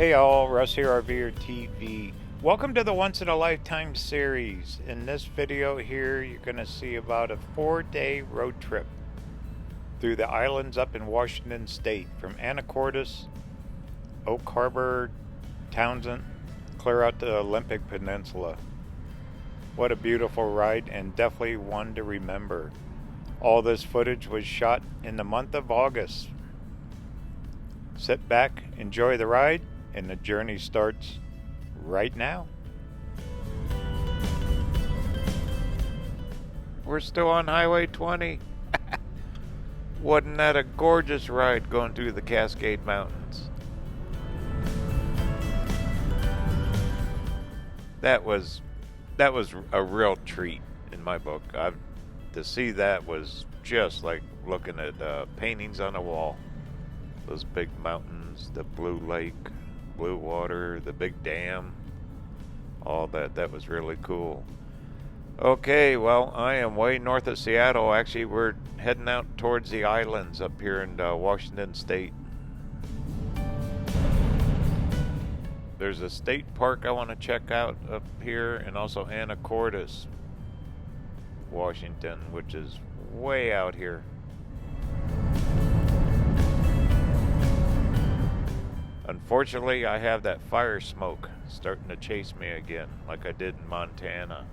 Hey all, Russ here, RVerTV. Welcome to the Once in a Lifetime series. In this video here, you're going to see about a 4-day road trip through the islands up in Washington State, from Anacortes, Oak Harbor, Townsend, clear out to the Olympic Peninsula. What a beautiful ride, and definitely one to remember. All this footage was shot in the month of August. Sit back, enjoy the ride, and the journey starts right now. We're still on Highway 20. Wasn't that a gorgeous ride going through the Cascade Mountains? That was a real treat in my book. To see that was just like looking at paintings on a wall. Those big mountains, the blue lake, blue water, the big dam, all that was really cool. Okay, well, I am way north of Seattle. Actually, we're heading out towards the islands up here in Washington State. There's a state park I want to check out up here, and also Anacortes, Washington, which is way out here. Unfortunately, I have that fire smoke starting to chase me again, like I did in Montana.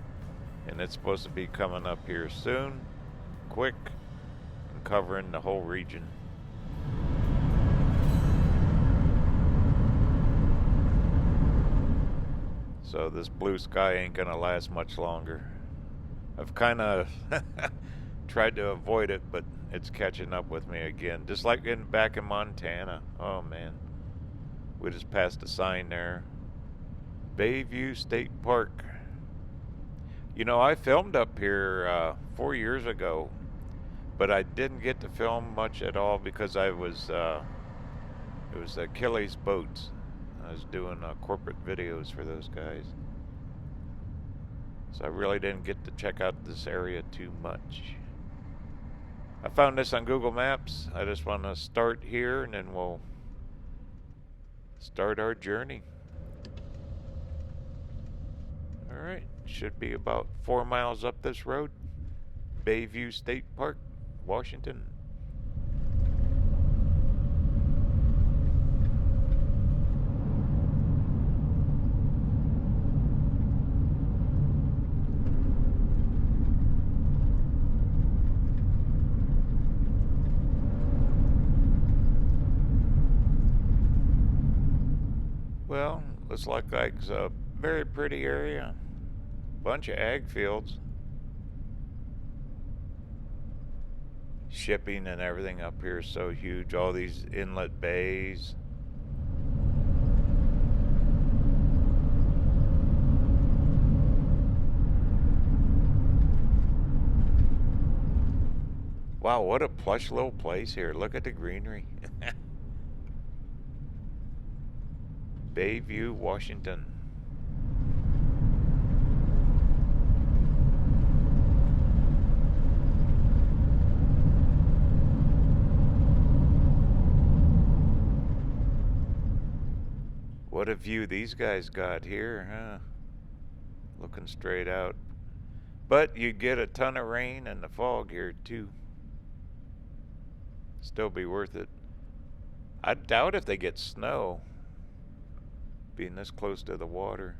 And it's supposed to be coming up here soon, quick, and covering the whole region. So this blue sky ain't gonna last much longer. I've kind of tried to avoid it, but it's catching up with me again. Just like back in Montana. Oh man. We just passed a sign there. Bayview State Park. You know, I filmed up here 4 years ago, but I didn't get to film much at all because it was Achilles Boats. I was doing corporate videos for those guys. So I really didn't get to check out this area too much. I found this on Google Maps. I just want to start here and then we'll start our journey. Alright, should be about 4 miles up this road. Bayview State Park, Washington. Well, looks like it's a very pretty area. Bunch of ag fields. Shipping and everything up here is so huge. All these inlet bays. Wow, what a plush little place here. Look at the greenery. Bayview, Washington. What a view these guys got here, huh? Looking straight out. But you get a ton of rain and the fog here too. Still be worth it. I doubt if they get snow, being this close to the water.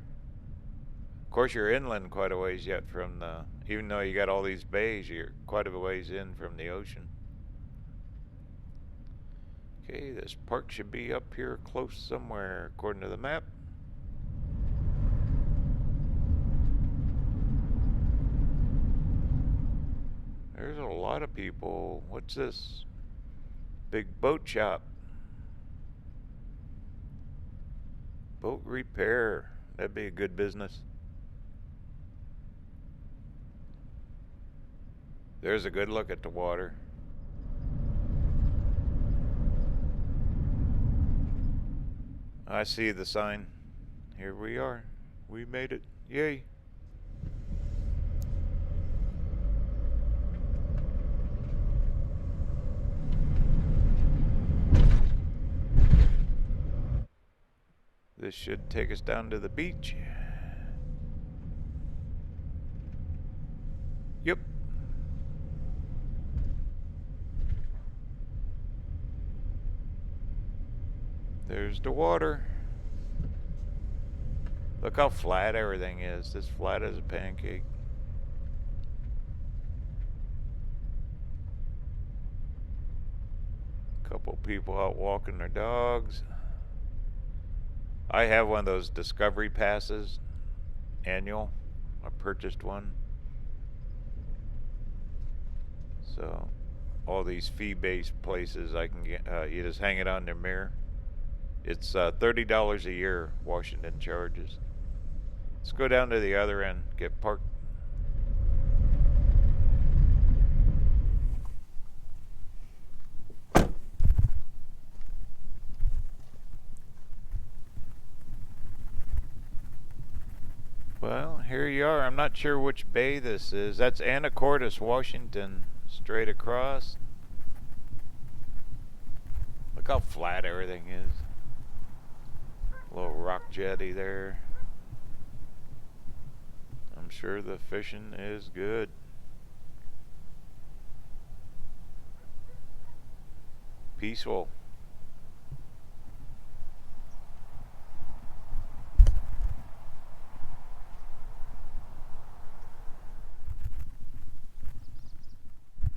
Of course, you're inland quite a ways yet from even though you got all these bays, you're quite a ways in from the ocean. Okay, this park should be up here close somewhere, according to the map. There's a lot of people. What's this? Big boat shop. Boat repair. That'd be a good business. There's a good look at the water. I see the sign. Here we are. We made it. Yay. This should take us down to the beach. Yep. There's the water. Look how flat everything is. It's flat as a pancake. Couple people out walking their dogs. I have one of those Discovery passes, annual. I purchased one. So all these fee-based places I can get, you just hang it on their mirror. It's $30 a year Washington charges. Let's go down to the other end, get parked. Well, here you are. I'm not sure which bay this is. That's Anacortes, Washington, straight across. Look how flat everything is. Little rock jetty there. I'm sure the fishing is good. Peaceful.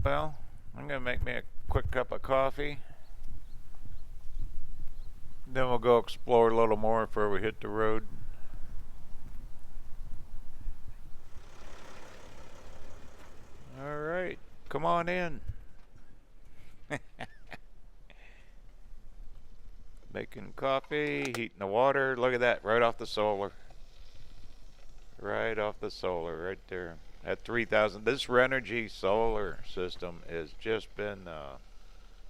Well, I'm gonna make me a quick cup of coffee. Then we'll go explore a little more before we hit the road. All right, come on in. Making coffee, heating the water. Look at that, right off the solar. Right off the solar, right there. At 3,000. This Redistributing solar system has just been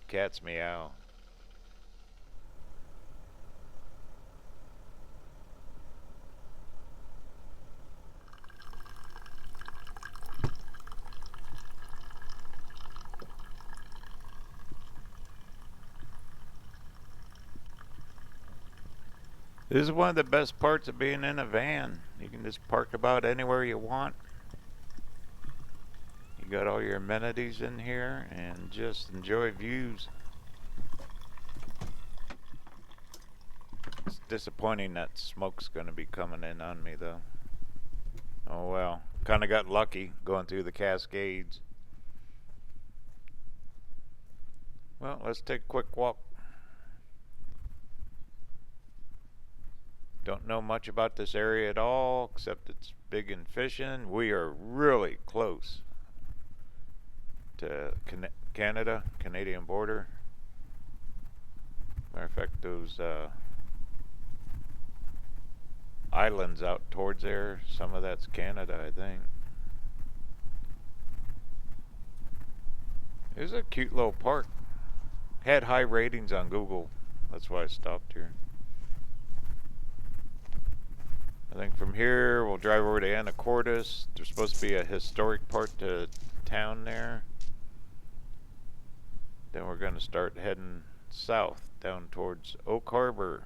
cat's meow. This is one of the best parts of being in a van. You can just park about anywhere you want. You got all your amenities in here and just enjoy views. It's disappointing that smoke's going to be coming in on me though. Oh well, kind of got lucky going through the Cascades. Well, let's take a quick walk. Don't know much about this area at all, except it's big in fishing. We are really close to Canada, Canadian border. Matter of fact, those islands out towards there, some of that's Canada, I think. It was a cute little park. Had high ratings on Google. That's why I stopped here. I think from here we'll drive over to Anacortes. There's supposed to be a historic part to town there. Then we're going to start heading south down towards Oak Harbor.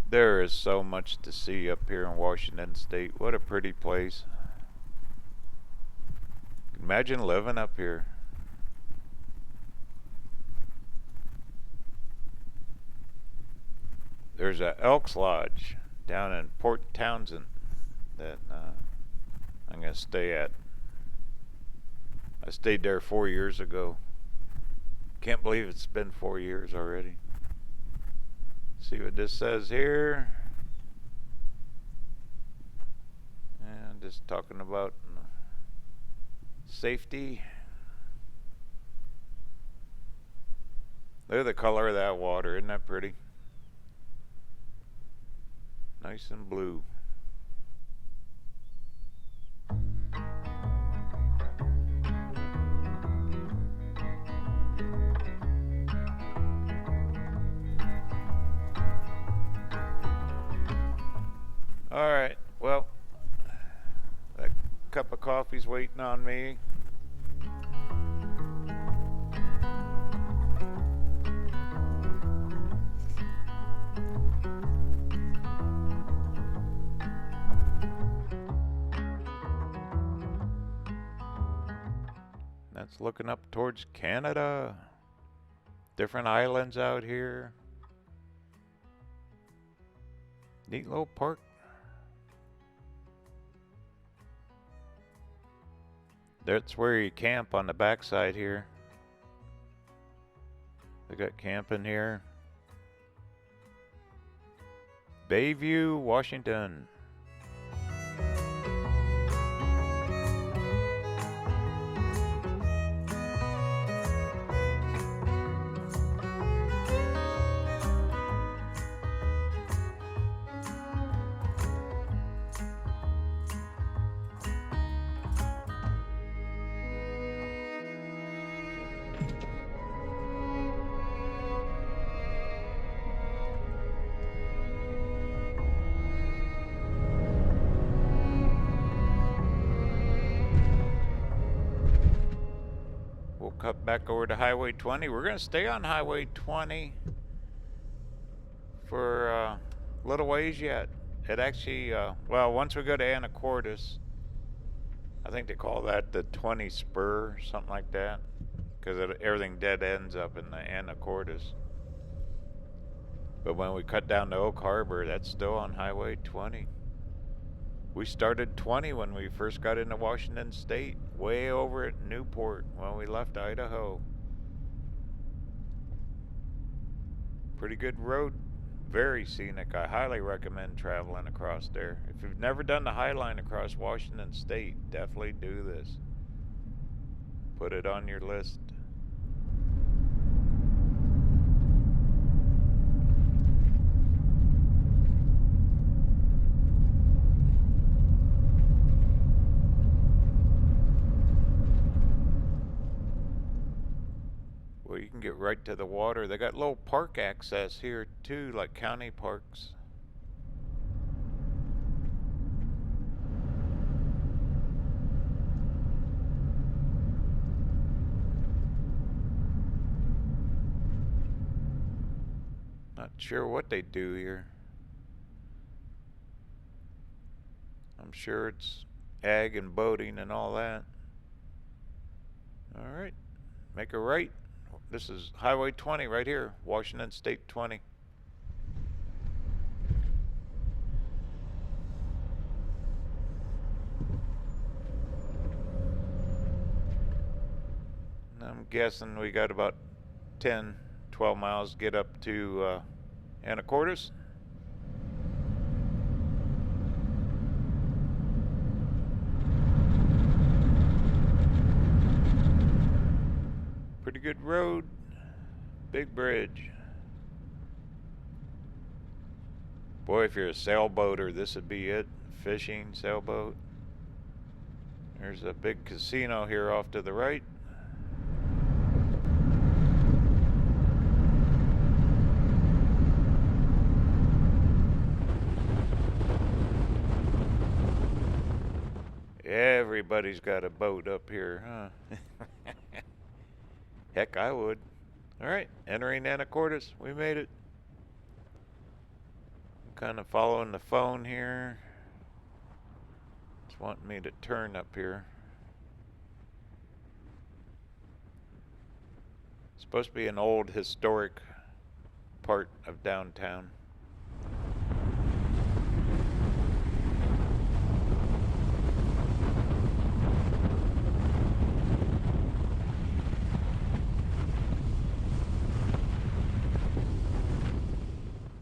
There is so much to see up here in Washington State. What a pretty place. Imagine living up here. There's a Elks Lodge down in Port Townsend that I'm going to stay at. I stayed there 4 years ago. Can't believe it's been 4 years already. See what this says here. And just talking about safety. Look at the color of that water. Isn't that pretty? Nice and blue. Alright, well, that cup of coffee's waiting on me. That's looking up towards Canada. Different islands out here. Neat little park. That's where you camp on the backside here. They got camping here. Bayview, Washington. We'll cut back over to Highway 20. We're going to stay on Highway 20 for a little ways yet. It actually, well, once we go to Anacortes, I think they call that the 20 spur, something like that, because everything dead ends up in the Anacortes. But when we cut down to Oak Harbor, that's still on Highway 20. We started 20 when we first got into Washington State, way over at Newport when we left Idaho. Pretty good road, very scenic. I highly recommend traveling across there. If you've never done the High Line across Washington State, definitely do this. Put it on your list. Well, you can get right to the water. They got little park access here too, like county parks. Not sure what they do here. I'm sure it's ag and boating and all that. All right, make a right. This is Highway 20 right here, Washington State 20. I'm guessing we got about 10, 12 miles to get up to Anacortes. Pretty good road, big bridge. Boy, if you're a sailboater, this would be it. Fishing, sailboat. There's a big casino here off to the right. Everybody's got a boat up here, huh? Heck, I would. All right, entering Anacortes. We made it. I'm kind of following the phone here. It's wanting me to turn up here. It's supposed to be an old historic part of downtown.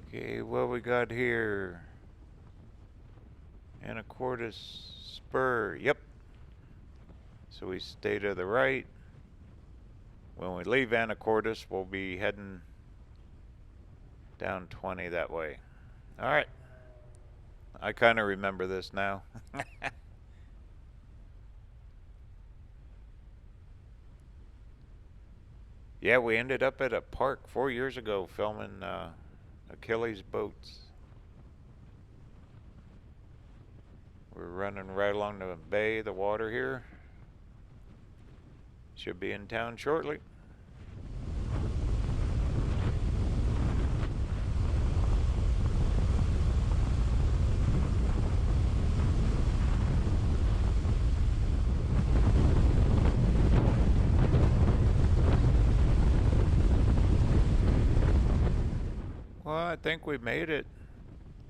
Okay, what we got here? Anacortes Spur. Yep. So we stay to the right. When we leave Anacortes, we'll be heading down 20 that way. All right. I kind of remember this now. Yeah, we ended up at a park 4 years ago filming Achilles boats. We're running right along the bay, the water here. Should be in town shortly. Well, I think we made it.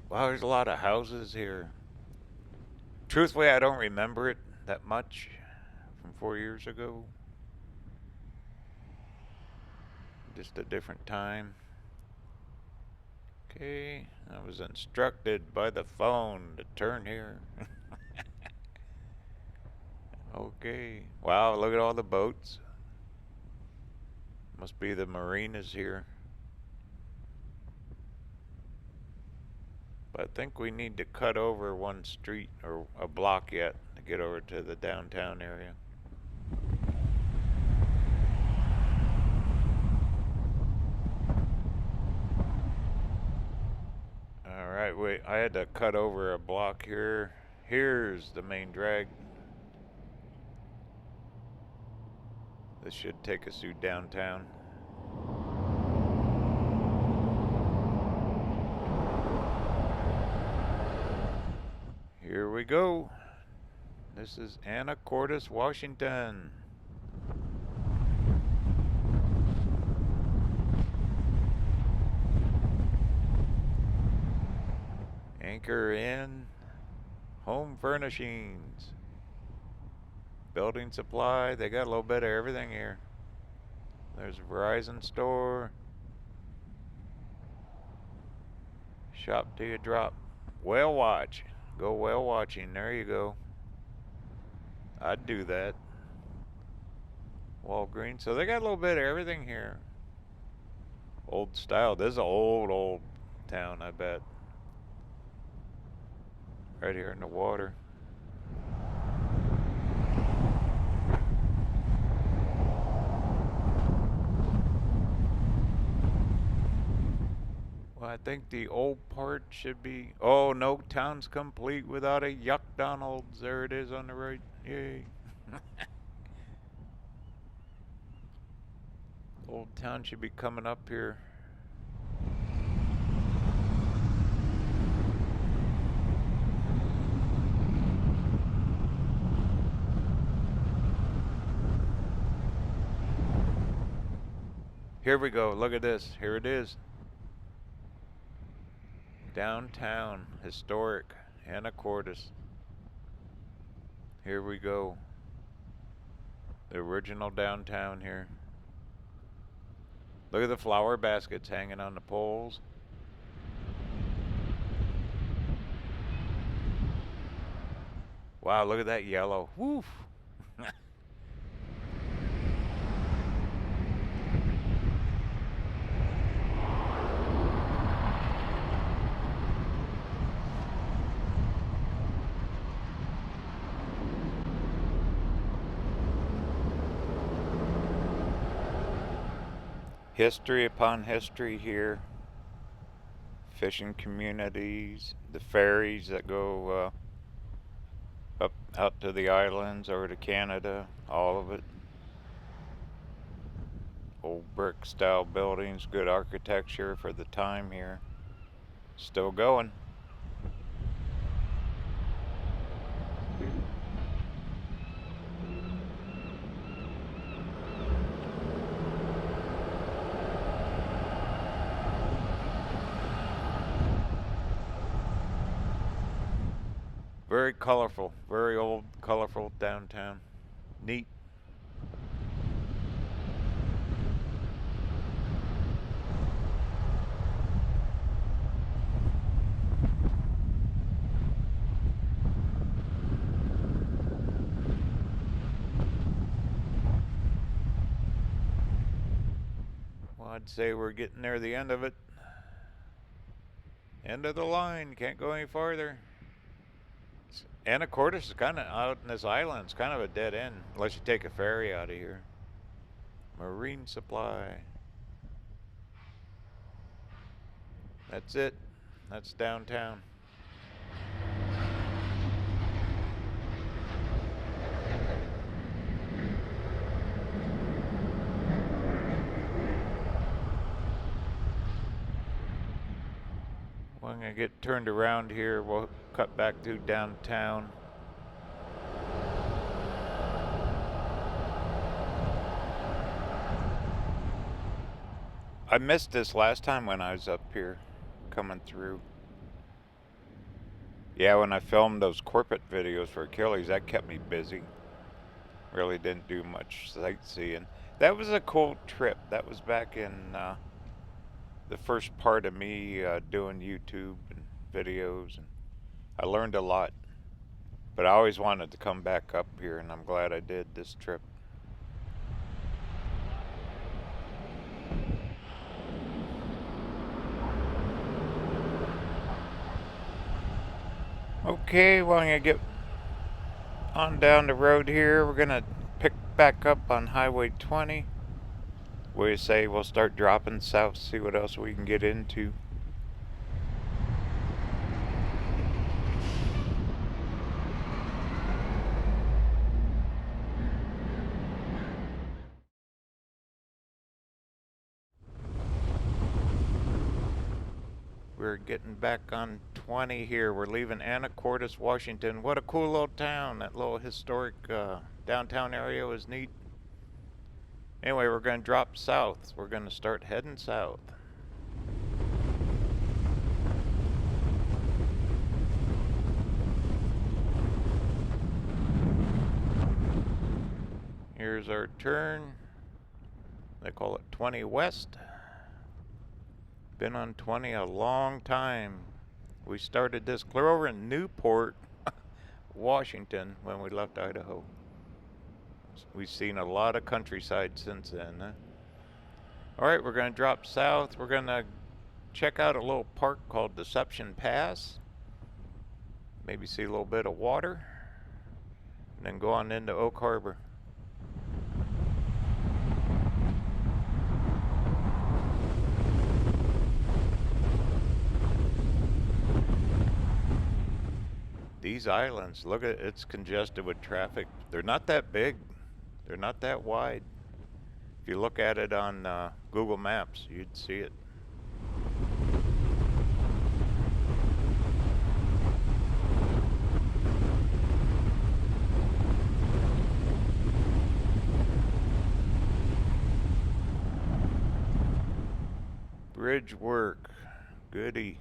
Wow, there's a lot of houses here. Truthfully, I don't remember it that much from 4 years ago. Just a different time. Okay, I was instructed by the phone to turn here. Okay. Wow, look at all the boats. Must be the marinas here. But I think we need to cut over one street or a block yet to get over to the downtown area. Alright, wait, I had to cut over a block here. Here's the main drag. This should take us through downtown. Here we go. This is Anacortes, Washington. Anchor in home furnishings, building supply. They got a little bit of everything here. There's a Verizon store. Shop till you drop. Whale watch. Go whale watching. There you go. I'd do that. Walgreens. So they got a little bit of everything here. Old style. This is an old town, I bet. Right here in the water. Well, I think the old part should be... Oh, no town's complete without a Yuck-Donald's. There it is on the right. Yay. Old town should be coming up here. Here we go. Look at this. Here it is. Downtown, historic, Anacortes. Here we go. The original downtown here. Look at the flower baskets hanging on the poles. Wow, look at that yellow. Woof. History upon history here. Fishing communities, the ferries that go up out to the islands, over to Canada, all of it. Old brick style buildings, good architecture for the time here. Still going. Very colorful, very old, colorful downtown. Neat. Well, I'd say we're getting near the end of it. End of the line, can't go any farther. Anacortes is kind of out in this island. It's kind of a dead end unless you take a ferry out of here. Marine supply. That's it. That's downtown. I'm gonna get turned around here. We'll cut back through downtown. I missed this last time when I was up here coming through. Yeah, when I filmed those corporate videos for Achilles, that kept me busy. Really didn't do much sightseeing. That was a cool trip. That was back in the first part of me doing YouTube and videos, and I learned a lot. But I always wanted to come back up here, and I'm glad I did this trip. Okay, well, I'm gonna get on down the road here. We're gonna pick back up on Highway 20. We say we'll start dropping south, see what else we can get into. We're getting back on 20 here. We're leaving Anacortes, Washington. What a cool little town. That little historic downtown area was neat. Anyway, we're going to drop south. We're going to start heading south. Here's our turn. They call it 20 West. Been on 20 a long time. We started this clear over in Newport, Washington, when we left Idaho. We've seen a lot of countryside since then. Alright, we're going to drop south. We're going to check out a little park called Deception Pass. Maybe see a little bit of water. And then go on into Oak Harbor. These islands, look at it, it's congested with traffic. They're not that big. They're not that wide. If you look at it on Google Maps, you'd see it. Bridge work. Goody.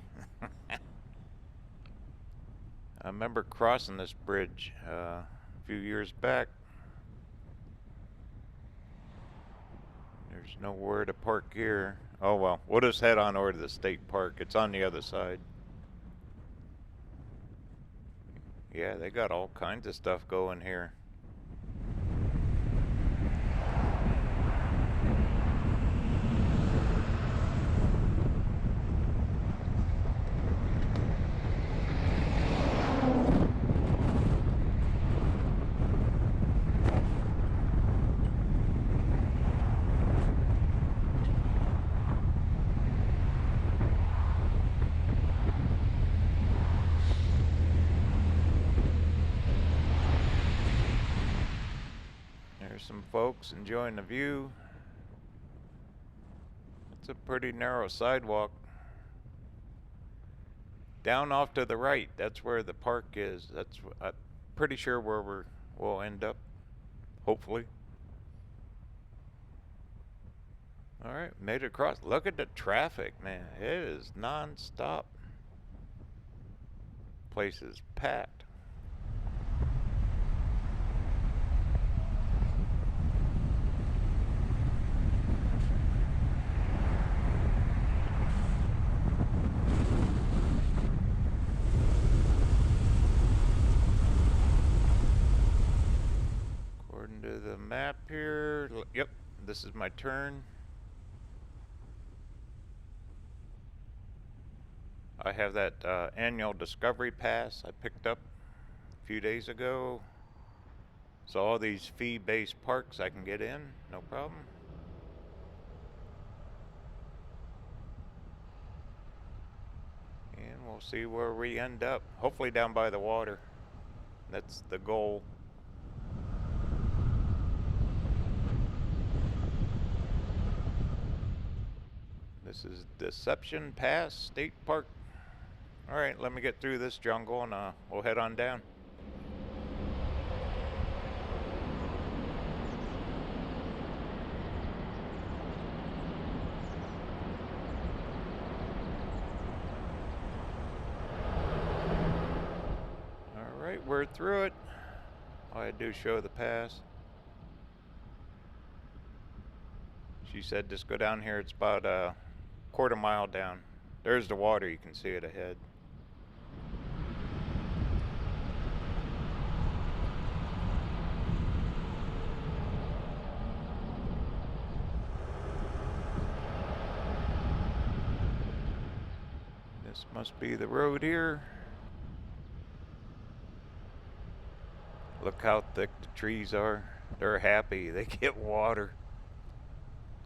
I remember crossing this bridge a few years back. There's nowhere to park here. Oh well, we'll just head on over to the state park. It's on the other side. Yeah, they got all kinds of stuff going here. Some folks enjoying the view. It's a pretty narrow sidewalk. Down off to the right, that's where the park is. That's I'm pretty sure where we'll end up, hopefully. All right, made it across. Look at the traffic, man. It is non-stop. Place is packed. The map here. Yep, this is my turn. I have that annual Discovery Pass I picked up a few days ago. So all these fee-based parks I can get in, no problem. And we'll see where we end up. Hopefully down by the water. That's the goal. This is Deception Pass State Park. Alright, let me get through this jungle and we'll head on down. Alright, we're through it. I do show the pass. She said just go down here. It's about a quarter mile down. There's the water. You can see it ahead. This must be the road here. Look how thick the trees are. They're happy. They get water.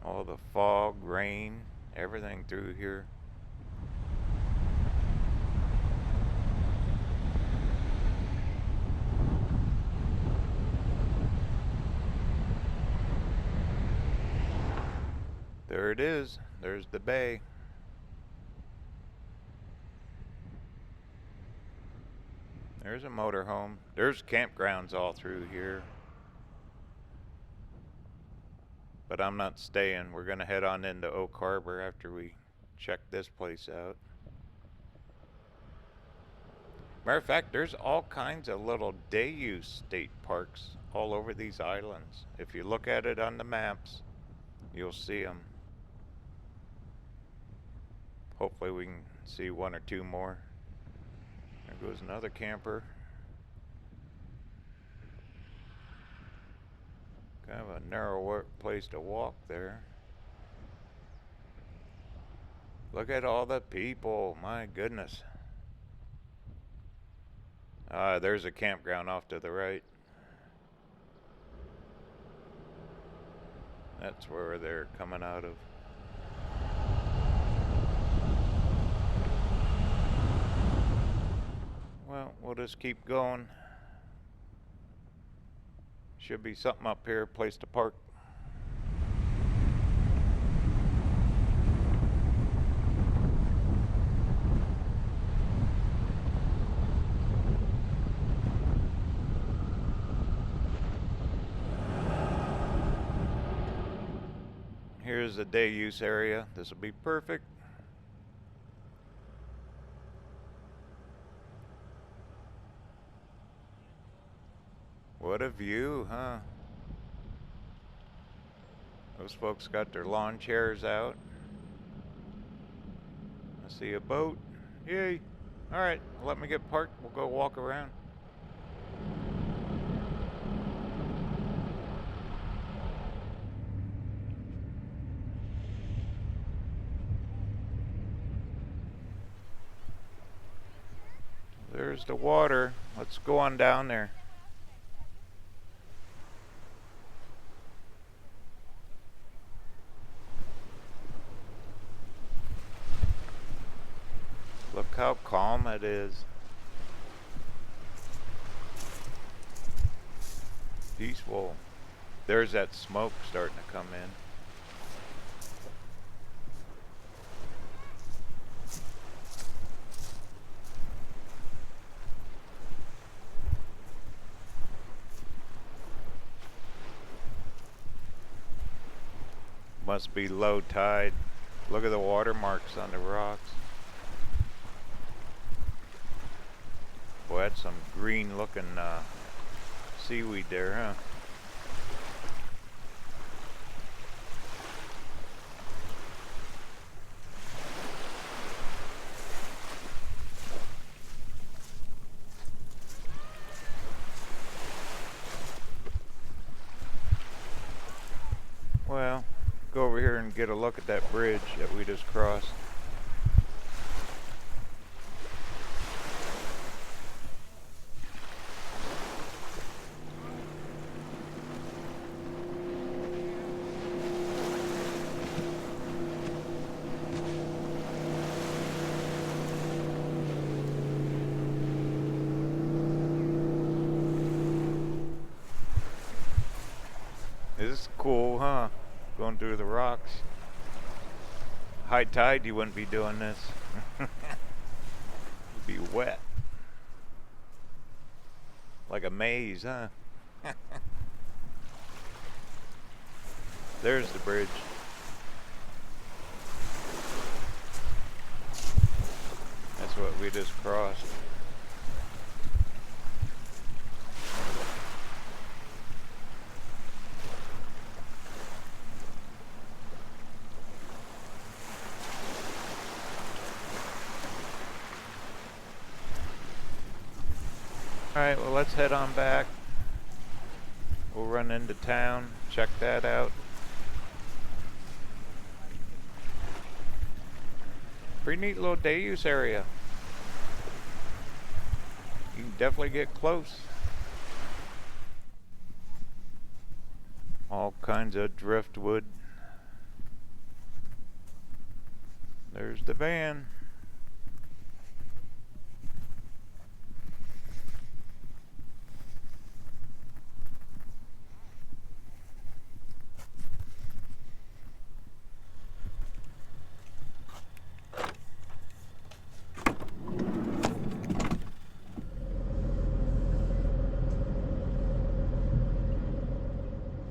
All the fog, rain, everything through here. There it is. There's the bay. There's a motorhome. There's campgrounds all through here. But I'm not staying. We're gonna head on into Oak Harbor after we check this place out. Matter of fact, there's all kinds of little day use state parks all over these islands. If you look at it on the maps, you'll see them. Hopefully we can see one or two more. There goes another camper. Kind of a narrow place to walk there. Look at all the people, my goodness. There's a campground off to the right. That's where they're coming out of. Well, we'll just keep going. Should be something up here, place to park. Here's the day use area. This will be perfect. What a view, huh? Those folks got their lawn chairs out. I see a boat. Yay. Alright, let me get parked. We'll go walk around. There's the water. Let's go on down there. Look how calm it is. Peaceful. There's that smoke starting to come in. Must be low tide. Look at the water marks on the rocks. Boy, that's some green looking seaweed there, huh? Well, go over here and get a look at that bridge that we just crossed. This is cool, huh? Going through the rocks. High tide, you wouldn't be doing this. be wet. Like a maze, huh? There's the bridge. That's what we just crossed. Alright, well, let's head on back. We'll run into town, check that out. Pretty neat little day use area. You can definitely get close. All kinds of driftwood. There's the van.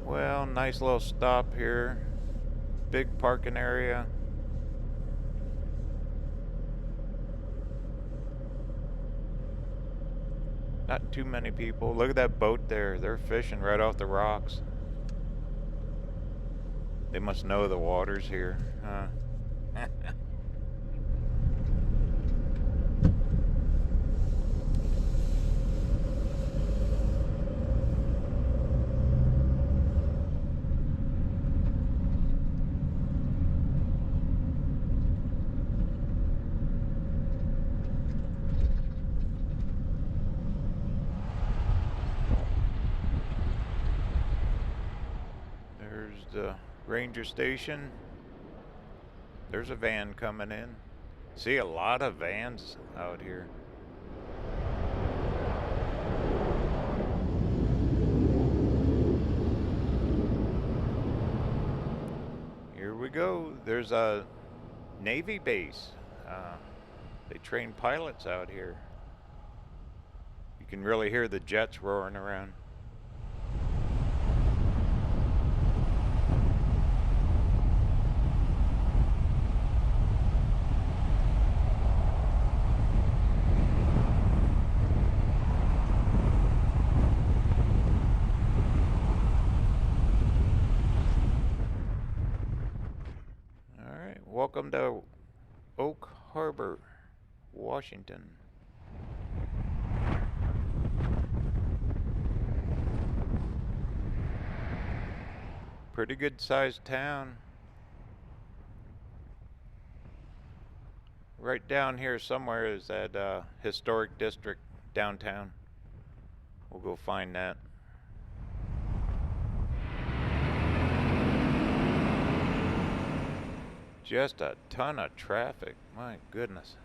Well, nice little stop here. Big parking area. Not too many people. Look at that boat there. They're fishing right off the rocks. They must know the water's here, huh? The ranger station. There's a van coming in. See a lot of vans out here. Here we go. There's a Navy base. They train pilots out here. You can really hear the jets roaring around. Welcome to Oak Harbor, Washington. Pretty good sized town. Right down here somewhere is that historic district downtown. We'll go find that. Just a ton of traffic. My goodness.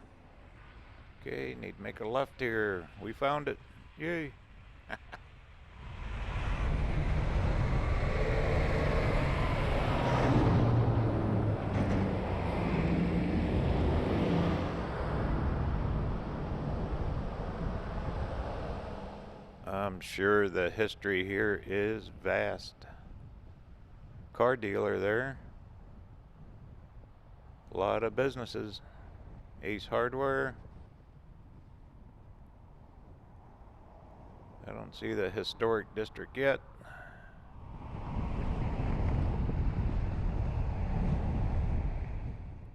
Okay, need to make a left here. We found it. Yay. I'm sure the history here is vast. Car dealer there. A lot of businesses. Ace Hardware. I don't see the historic district yet.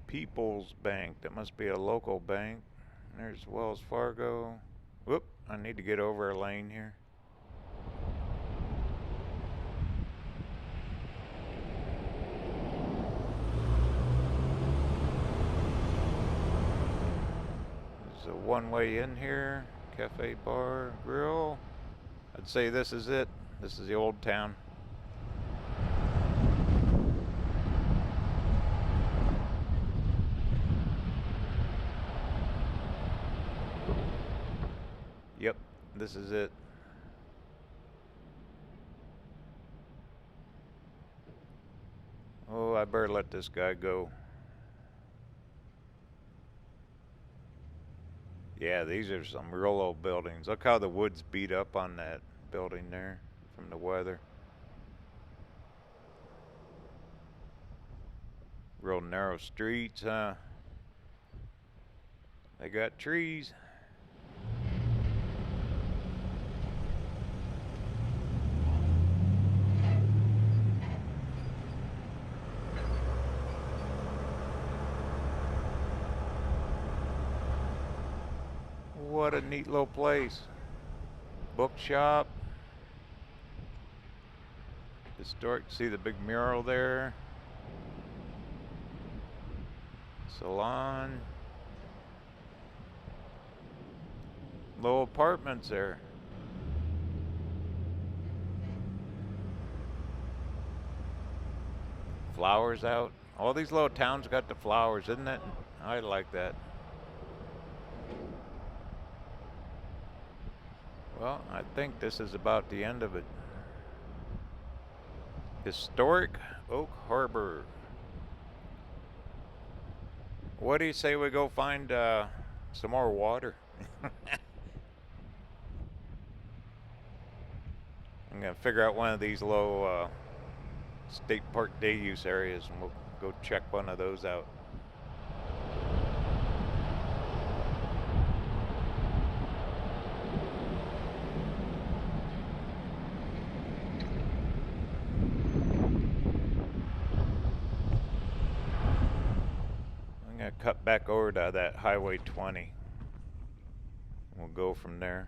People's Bank. That must be a local bank. There's Wells Fargo. Whoop, I need to get over a lane here. There's a one-way in here. Cafe, bar, grill. I'd say this is it. This is the old town. Yep, this is it. Oh, I better let this guy go. Yeah, these are some real old buildings. Look how the wood's beat up on that building there from the weather. Real narrow streets, huh? They got trees. What a neat little place. Bookshop. Historic. See the big mural there? Salon. Little apartments there. Flowers out. All these little towns got the flowers, isn't it? I like that. Well, I think this is about the end of it. Historic Oak Harbor. What do you say we go find some more water? I'm gonna figure out one of these low state park day use areas, and we'll go check one of those out. I'm gonna cut back over to that Highway 20. We'll go from there.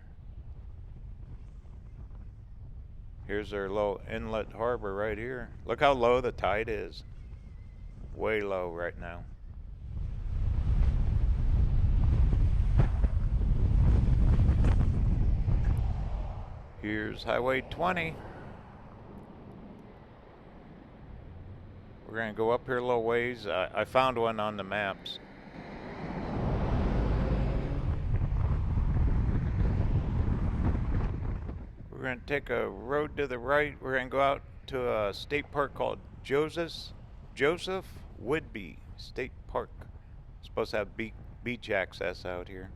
Here's our little inlet harbor right here. Look how low the tide is. Way low right now. Here's Highway 20. We're gonna go up here a little ways. I found one on the maps. We're going to take a road to the right. We're going to go out to a state park called Joseph Whidbey State Park. It's supposed to have beach access out here.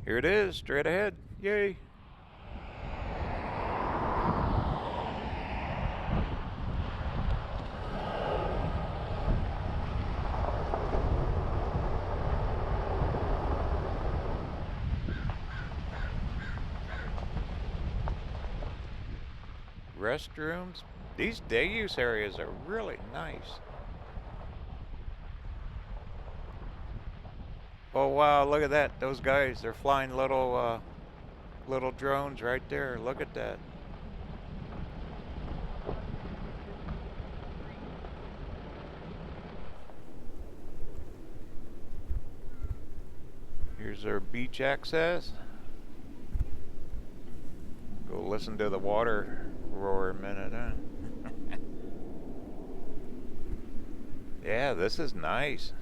Here it is, straight ahead. Yay! Restrooms. These day use areas are really nice. Oh wow, look at that. Those guys, they're flying little drones right there. Look at that. Here's our beach access. Go listen to the water roar a minute, huh? Yeah, this is nice.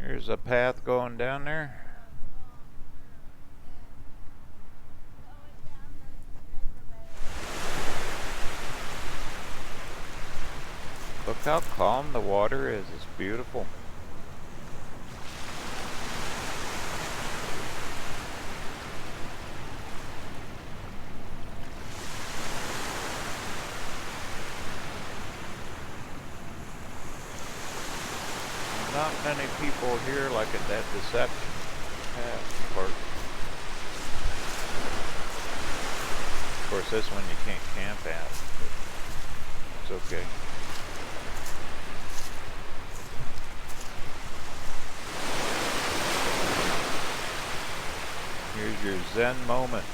Here's a path going down there. Look how calm the water is. It's beautiful. Not many people here like at that Deception park. Of course, this one you can't camp at, but it's okay. Here's your Zen moment.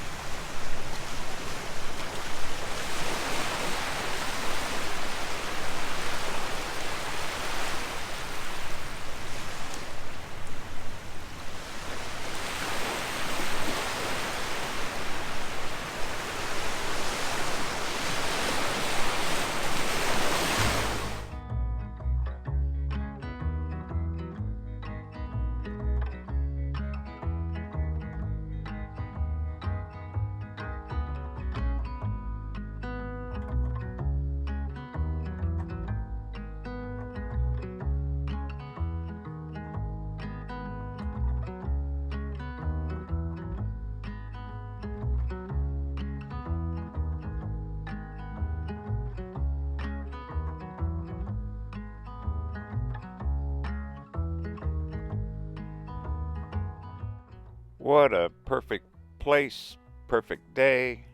What a perfect place, perfect day,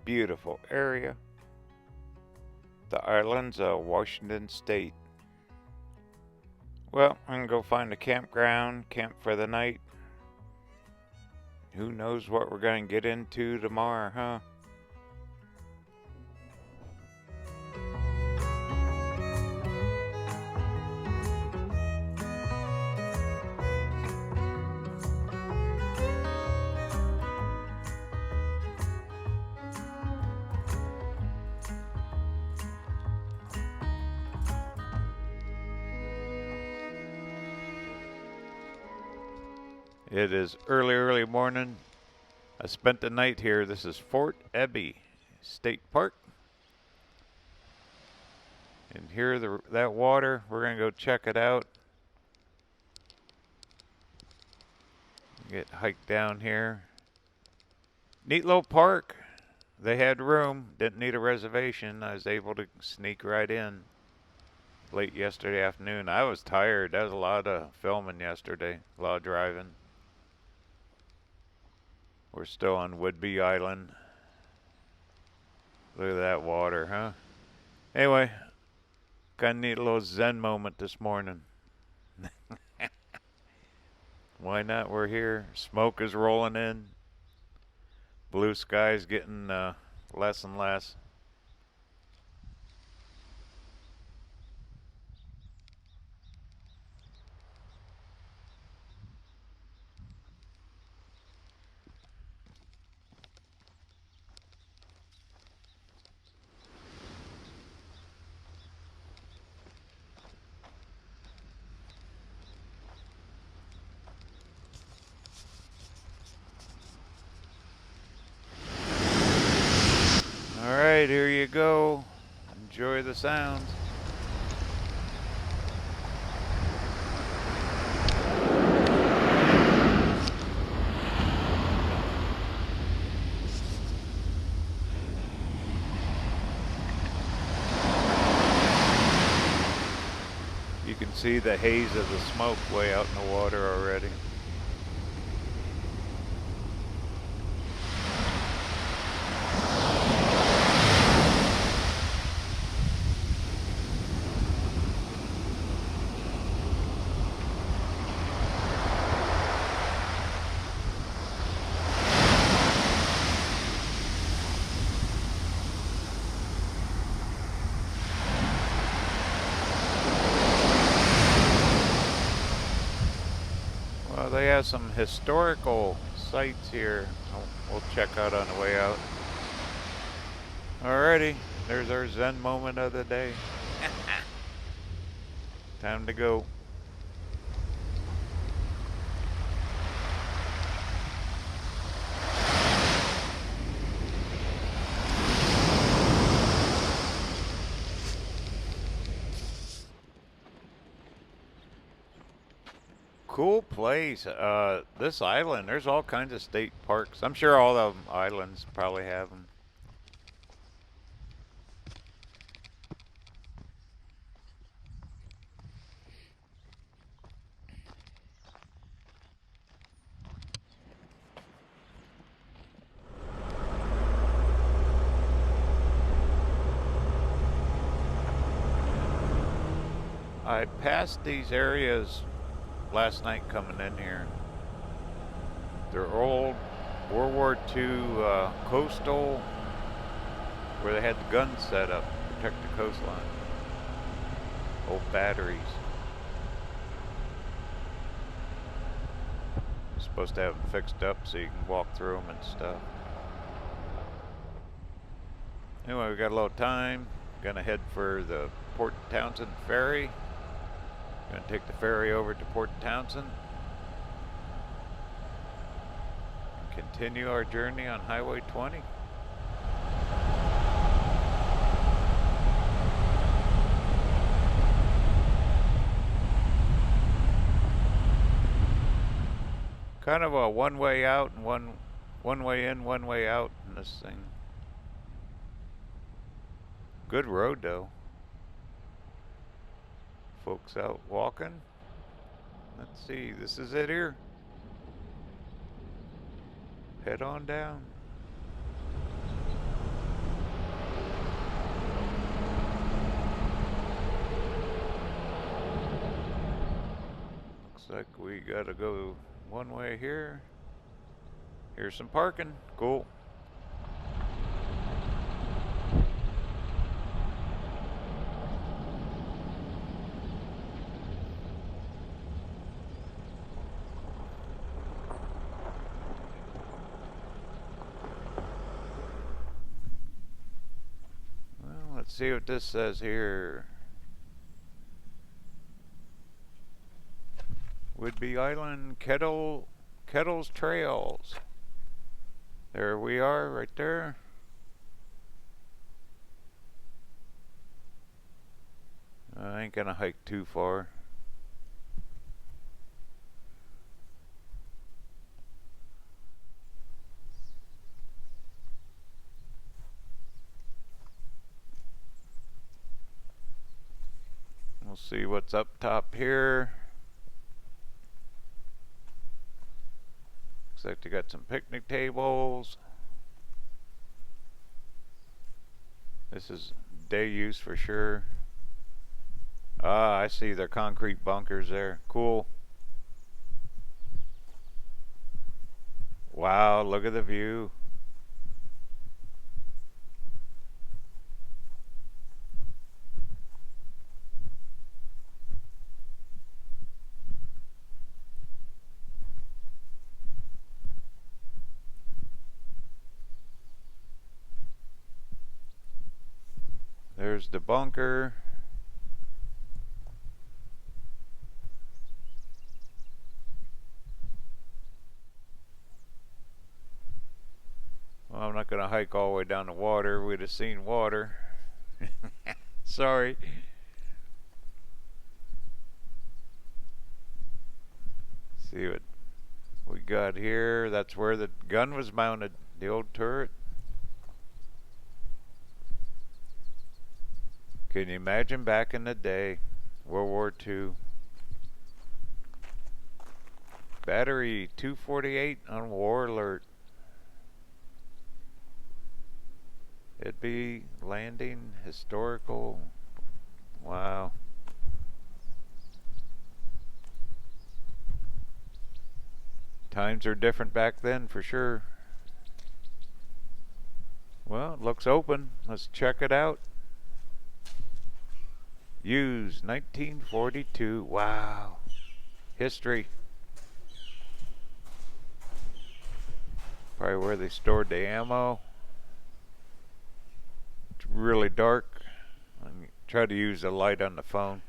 beautiful area. The islands of Washington State. Well, I'm gonna go find a campground, camp for the night. Who knows what we're gonna get into tomorrow, huh? It is early morning. I spent the night here. This is Fort Ebby State Park. And here, that water, we're going to go check it out. Get hiked down here. Neat little park. They had room. Didn't need a reservation. I was able to sneak right in late yesterday afternoon. I was tired. That was a lot of filming yesterday. A lot of driving. We're still on Whidbey Island. Look at that water, huh? Anyway, kind of neat little zen moment this morning. Why not? We're here. Smoke is rolling in. Blue sky's getting less and less. Alright, here you go. Enjoy the sounds. You can see the haze of the smoke way out in the water already. Well, they have some historical sites here we'll check out on the way out. Alrighty, there's our zen moment of the day. Time to go. Cool place. This island, there's all kinds of state parks. I'm sure all of them islands probably have them. I passed these areas last night coming in here. They're old World War II coastal, where they had the guns set up to protect the coastline. Old batteries. You're supposed to have them fixed up so you can walk through them and stuff. Anyway, we got a little time. Gonna head for the Port Townsend ferry. Gonna take the ferry over to Port Townsend. Continue our journey on Highway 20. Kind of a one way out and one way in, one way out in this thing. Good road though. Folks out walking. Let's see, this is it here. head on down. Looks like we gotta go one way here. Here's some parking. Cool. Well, let's see what this says here. Whidbey Island Kettles Trails. There we are, right there. I ain't gonna hike too far. We'll see what's up top here. Looks like they got some picnic tables. This is day use for sure. Ah, I see their concrete bunkers there. Cool. Wow, look at the view. There's the bunker. Well, I'm not going to hike all the way down the water. We'd have seen water. Sorry. See what we got here. That's where the gun was mounted, the old turret. Can you imagine back in the day, World War II? Battery 248 on war alert. It'd be landing historical. Wow. Times are different back then for sure. Well, it looks open. Let's check it out. Used 1942. Wow. History. Probably where they stored the ammo. It's really dark. I try to use the light on the phone.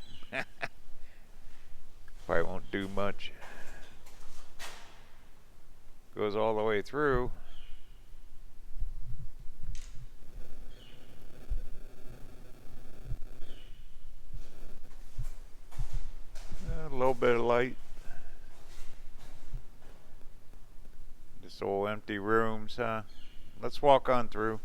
Probably won't do much. Goes all the way through. A little bit of light. Just old empty rooms, huh? Let's walk on through.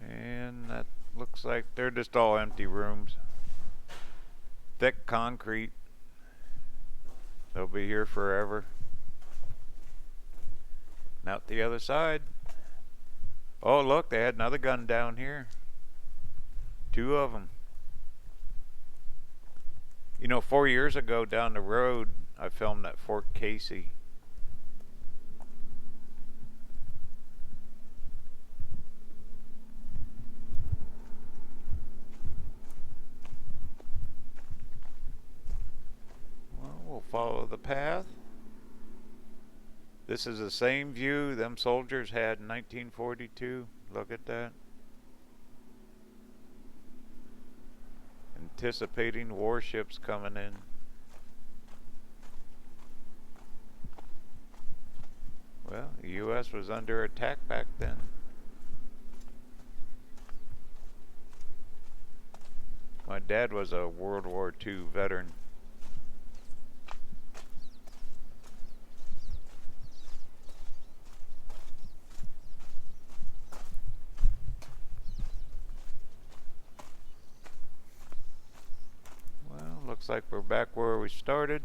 And that looks like they're just all empty rooms. Thick concrete. They'll be here forever. And out the other side. Oh, look, they had another gun down here. 2 of them. You know, 4 years ago down the road, I filmed at Fort Casey. We'll follow the path. This is the same view them soldiers had in 1942. Look at that. Anticipating warships coming in. Well, the U.S. was under attack back then. My dad was a World War II veteran. like we're back where we started.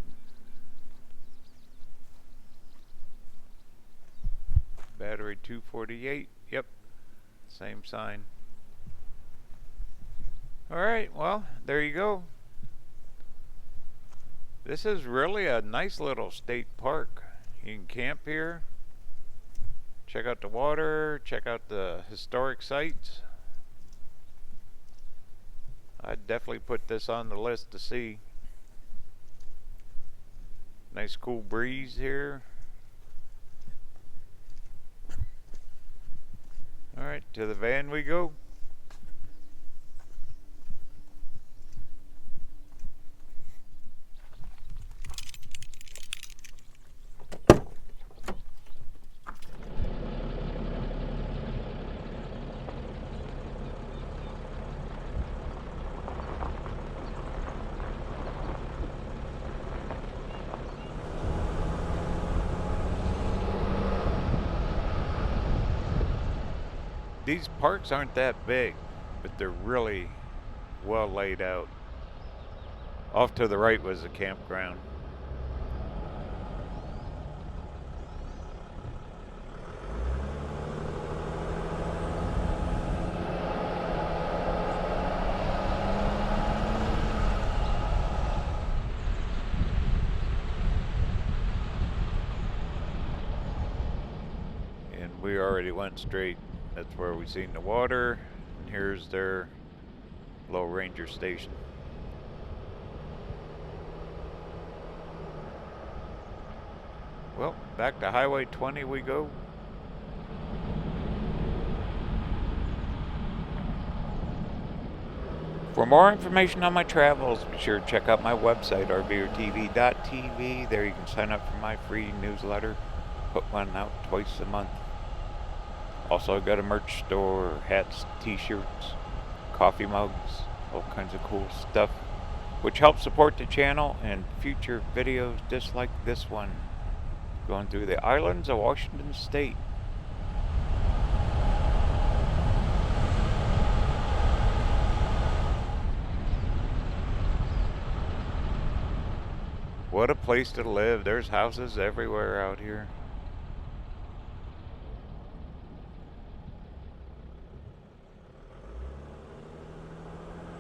Battery 248. Yep, same sign. Alright, well, there you go. This is really a nice little state park. You can camp here, check out the water, check out the historic sites. I'd definitely put this on the list to see. Nice cool breeze here. Alright, to the van we go. These parks aren't that big, but they're really well laid out. Off to the right was the campground. And we already went straight. That's where we seen the water, and here's their low ranger station. Well, back to Highway 20 we go. For more information on my travels, be sure to check out my website, RVerTV.tv. There you can sign up for my free newsletter. Put one out twice a month. Also, I've got a merch store, hats, t-shirts, coffee mugs, all kinds of cool stuff, which helps support the channel and future videos just like this one, going through the islands of Washington State. What a place to live. There's houses everywhere out here.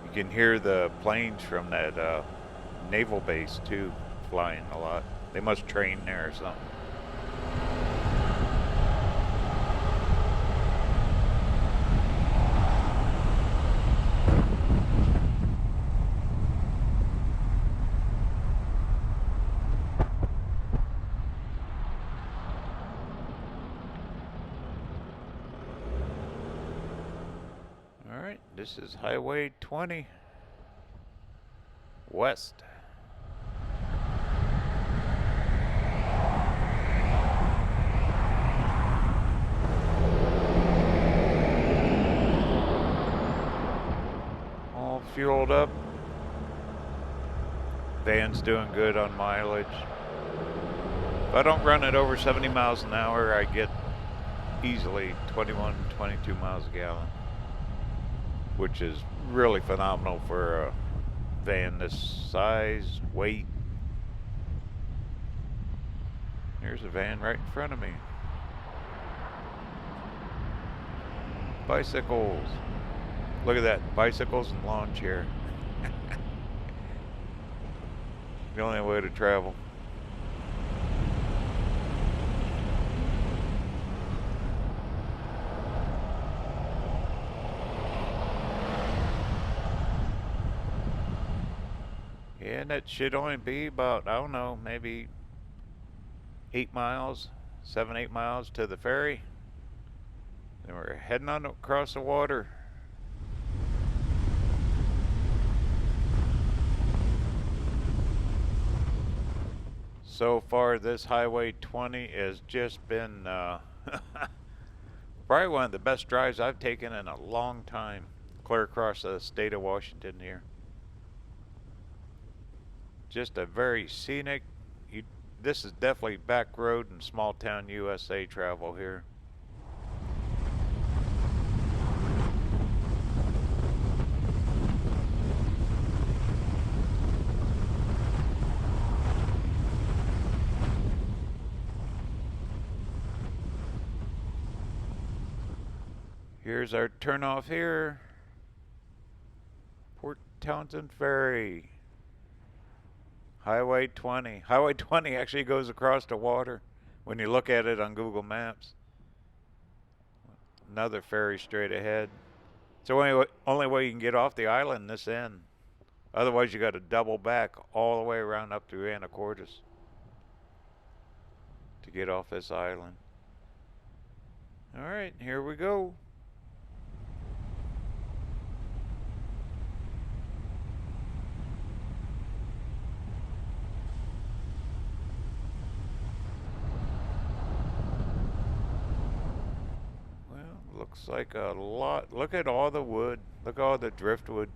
You can hear the planes from that naval base too, flying a lot. They must train there or something. Alright, this is Highway 20 West. All fueled up. Van's doing good on mileage. If I don't run it over 70 miles an hour, I get easily 21, 22 miles a gallon, which is really phenomenal for a van this size, weight. Here's a van right in front of me. Bicycles. Look at that, bicycles and lawn chair. The only way to travel. And that should only be about, I don't know, maybe 8 miles, 7, 8 miles to the ferry. Then we're heading on across the water. So far, this Highway 20 has just been probably one of the best drives I've taken in a long time, clear across the state of Washington here. Just a very scenic, this is definitely back road and small town USA travel here. Here's our turnoff here. Port Townsend Ferry. Highway 20. Highway 20 actually goes across the water when you look at it on Google Maps. Another ferry straight ahead. It's the only way you can get off the island this end. Otherwise, you got to double back all the way around up through Anacortes to get off this island. All right, here we go. Looks like a lot. Look at all the wood. Look at all the driftwood.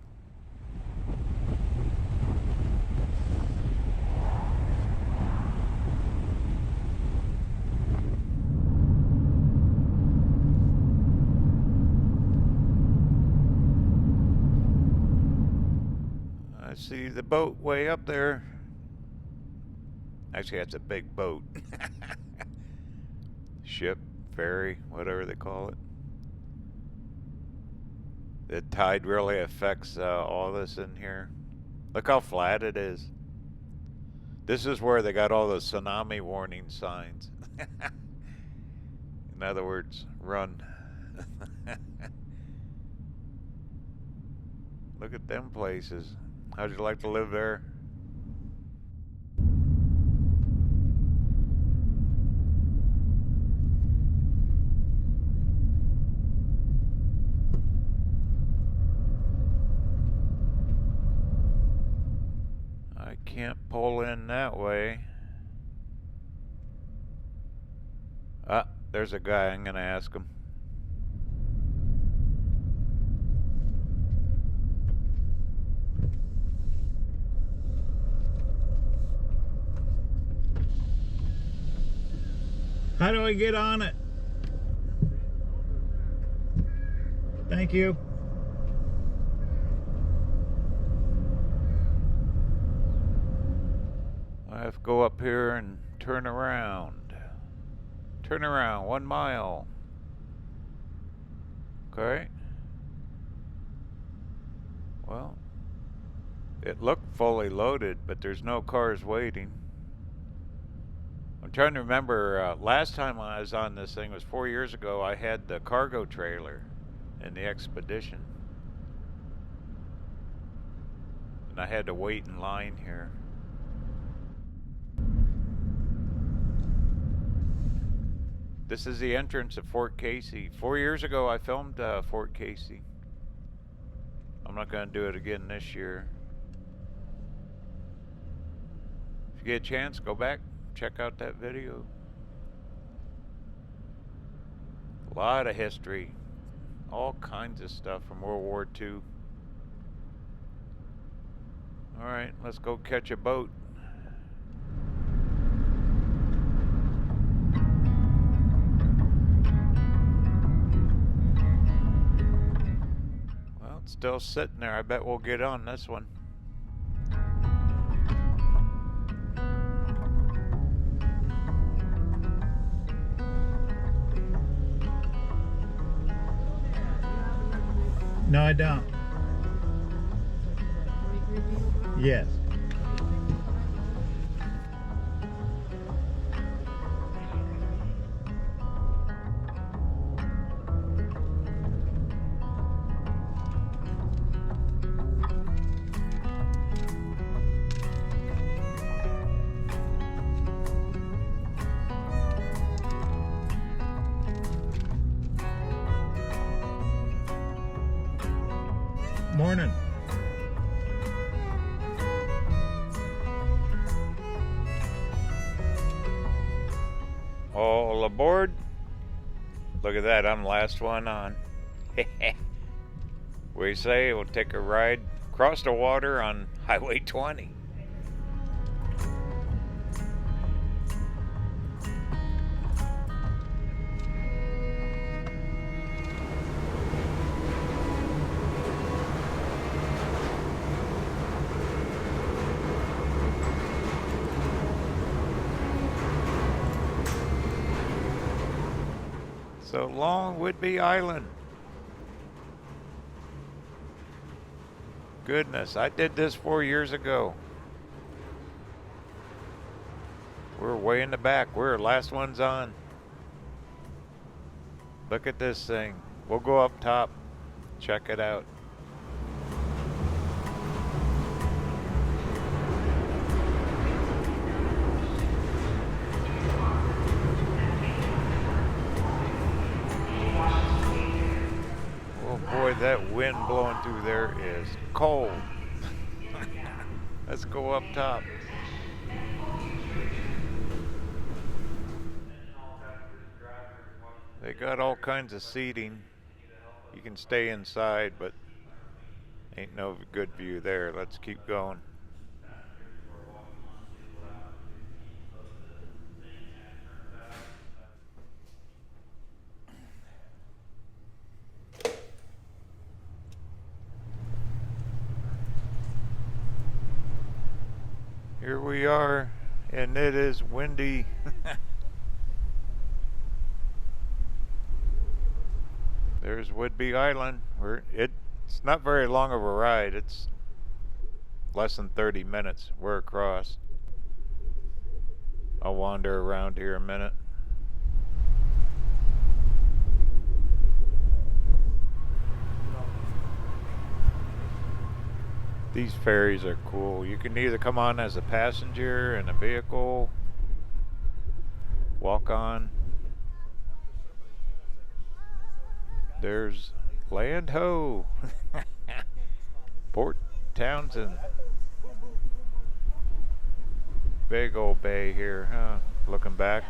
I see the boat way up there. Actually, that's a big boat. Ship, ferry, whatever they call it. The tide really affects all this in here. Look how flat it is. This is where they got all the tsunami warning signs. In other words, run. Look at them places. How'd you like to live there? Can't pull in that way. Ah, there's a guy. I'm gonna ask him. How do I get on it? Thank you. I have to go up here and turn around. Turn around 1 mile. Okay. Well, it looked fully loaded, but there's no cars waiting. I'm trying to remember, last time I was on this thing was 4 years ago. I had the cargo trailer in the Expedition. And I had to wait in line here. This is the entrance of Fort Casey. 4 years ago, I filmed Fort Casey. I'm not going to do it again this year. If you get a chance, go back, check out that video. A lot of history. All kinds of stuff from World War II. Alright, let's go catch a boat. Still sitting there. I bet we'll get on this one. No, I don't. Yes. Morning. All aboard. Look at that, I'm the last one on. We say we'll take a ride across the water on Highway 20. So long, Whidbey Island. goodness, I did this 4 years ago. We're way in the back. We're the last ones on. Look at this thing. We'll go up top. Check it out. Oh boy, that wind blowing through there is cold. Let's go up top. They got all kinds of seating. You can stay inside, but ain't no good view there. Let's keep going. Here we are, and it is windy. There's Whidbey Island. It's not very long of a ride. It's less than 30 minutes. We're across. I'll wander around here a minute. These ferries are cool. You can either come on as a passenger in a vehicle, walk on. There's Land Ho. Port Townsend. Big old bay here, huh? Looking back.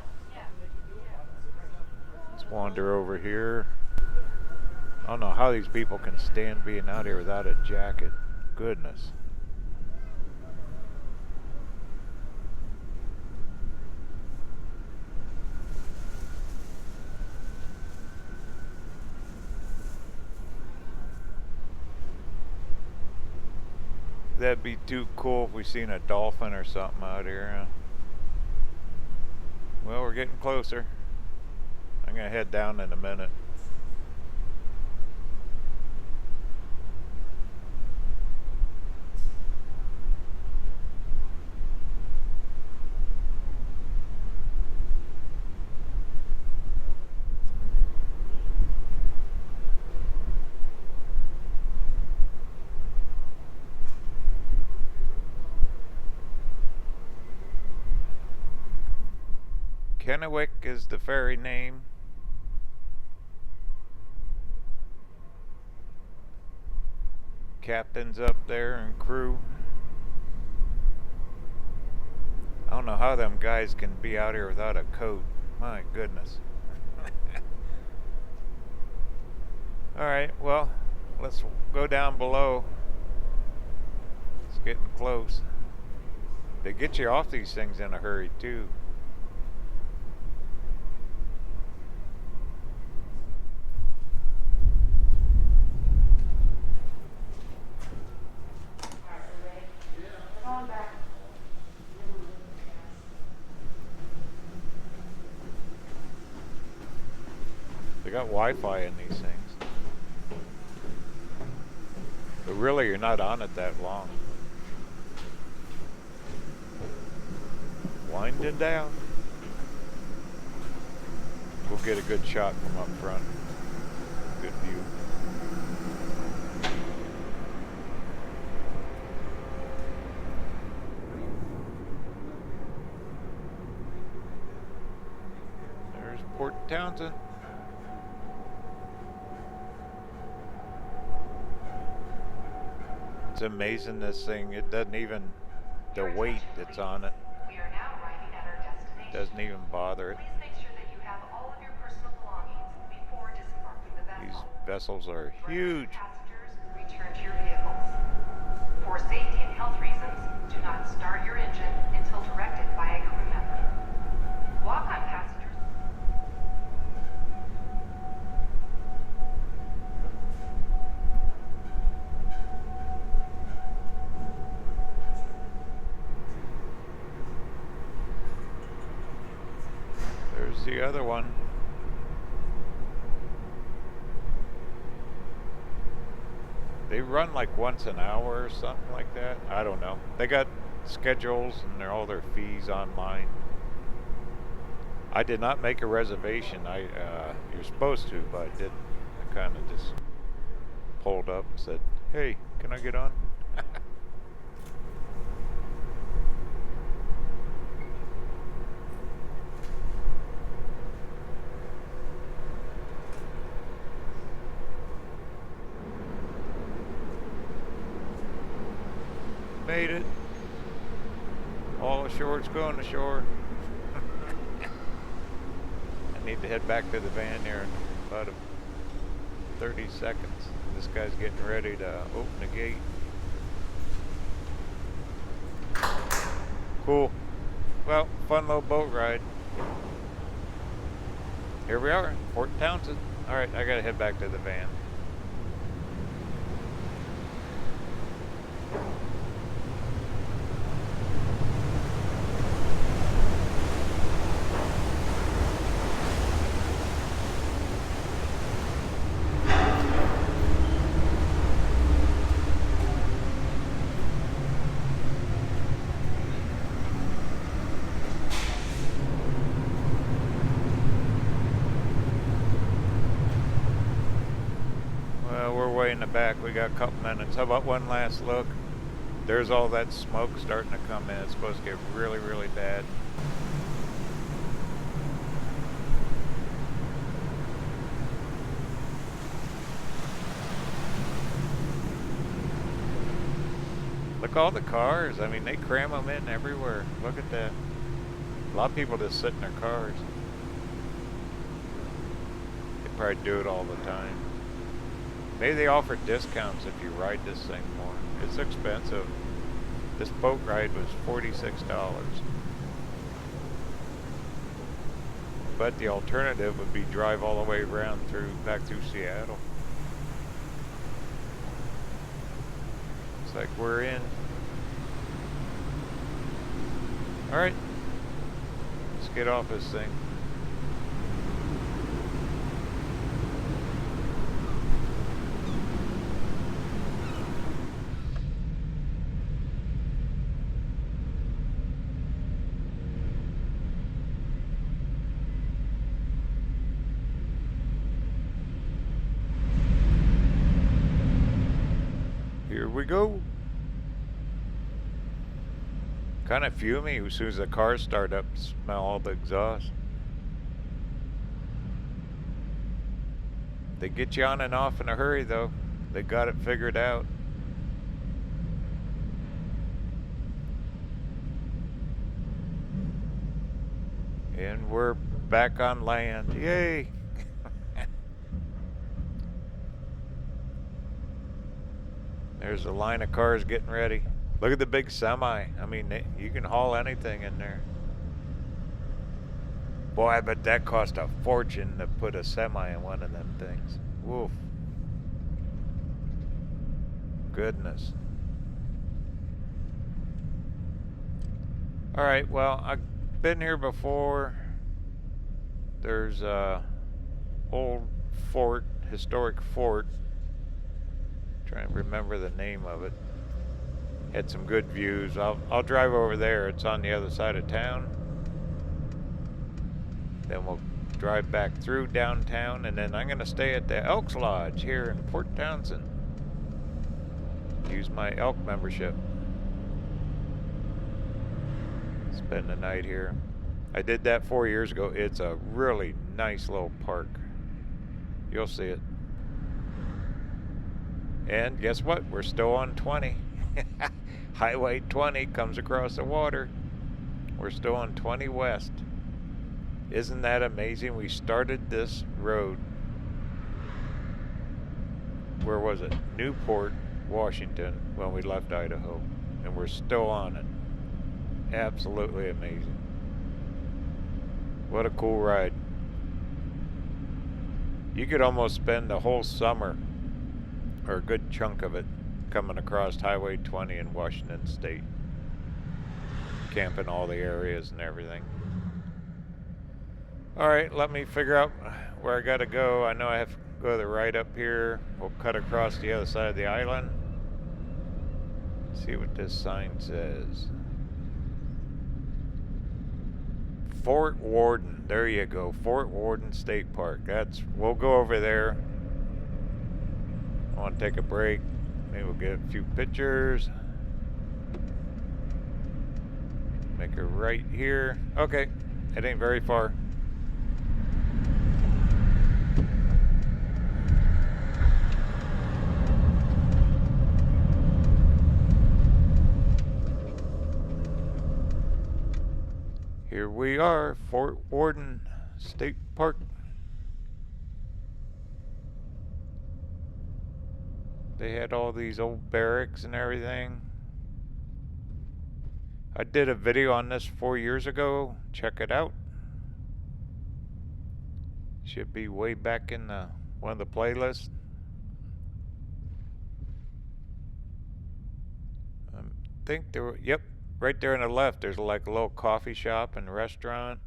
Let's wander over here. I don't know how these people can stand being out here without a jacket. Goodness. That'd be too cool if we seen a dolphin or something out here. Well, we're getting closer. I'm gonna head down in a minute. Kennewick is the ferry name. Captain's up there and crew. I don't know how them guys can be out here without a coat. My goodness. Alright, well, let's go down below. It's getting close. They get you off these things in a hurry too. They got Wi-Fi in these things. But really, you're not on it that long. Winding down. We'll get a good shot from up front. Good view. There's Port Townsend. It's amazing, this thing. It doesn't even, the weight that's on it doesn't even bother it. These vessels are huge. For safety and health reasons, do not start your engine until directed by a crew member. Walk-on passengers. There's the other one. They run like once an hour or something like that. I don't know. They got schedules and all their fees online. I did not make a reservation. You're supposed to, but I didn't. I kind of just pulled up and said, "Hey, can I get on?" Made it. All ashore. It's going ashore. I need to head back to the van here in about 30 seconds. This guy's getting ready to open the gate. Cool. Well, fun little boat ride. Here we are, Port Townsend. All right, I gotta head back to the van. In the back, we got a couple minutes. How about one last look? There's all that smoke starting to come in. It's supposed to get really, really bad. Look, all the cars. I mean, they cram them in everywhere. Look at that. A lot of people just sit in their cars. They probably do it all the time. Maybe they offer discounts if you ride this thing more. It's expensive. This boat ride was $46. But the alternative would be drive all the way around back through Seattle. Looks like we're in. Alright. Let's get off this thing. Here we go. Kind of fumey as soon as the cars start up, smell all the exhaust. They get you on and off in a hurry though. They got it figured out. And we're back on land. Yay! There's a line of cars getting ready. Look at the big semi. I mean, you can haul anything in there. Boy, I bet that cost a fortune to put a semi in one of them things. Woof. Goodness. Alright, well, I've been here before. There's a old fort, historic fort. Trying to remember the name of it. Had some good views. I'll drive over there. It's on the other side of town. Then we'll drive back through downtown, and then I'm going to stay at the Elks Lodge here in Port Townsend. Use my elk membership. Spend the night here. I did that 4 years ago. It's a really nice little park. You'll see it. And guess what? We're still on 20. Highway 20 comes across the water. We're still on 20 West. Isn't that amazing? We started this road. Where was it? Newport, Washington, when we left Idaho. And we're still on it. Absolutely amazing. What a cool ride. You could almost spend the whole summer, or a good chunk of it, coming across Highway 20 in Washington State. Camping all the areas and everything. Alright, let me figure out where I gotta go. I know I have go to the right up here. We'll cut across the other side of the island. See what this sign says. Fort Worden. There you go. Fort Worden State Park. We'll go over there. I want to take a break. Maybe we'll get a few pictures. Make a right here. Okay. It ain't very far. Here we are, Fort Worden State Park. They had all these old barracks and everything. I did a video on this 4 years ago. Check it out. Should be way back in one of the playlists. I think there were, yep. Right there on the left, there's like a little coffee shop and restaurant.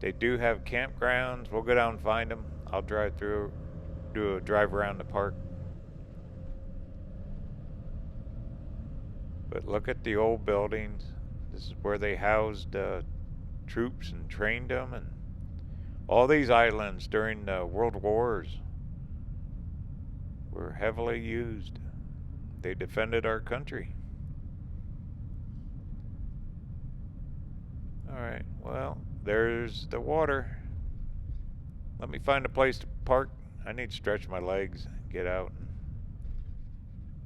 They do have campgrounds. We'll go down and find them. I'll drive through, do a drive around the park. But look at the old buildings. This is where they housed troops and trained them. And all these islands during the World Wars were heavily used. They defended our country. Alright, well, there's the water. Let me find a place to park. I need to stretch my legs, get out, and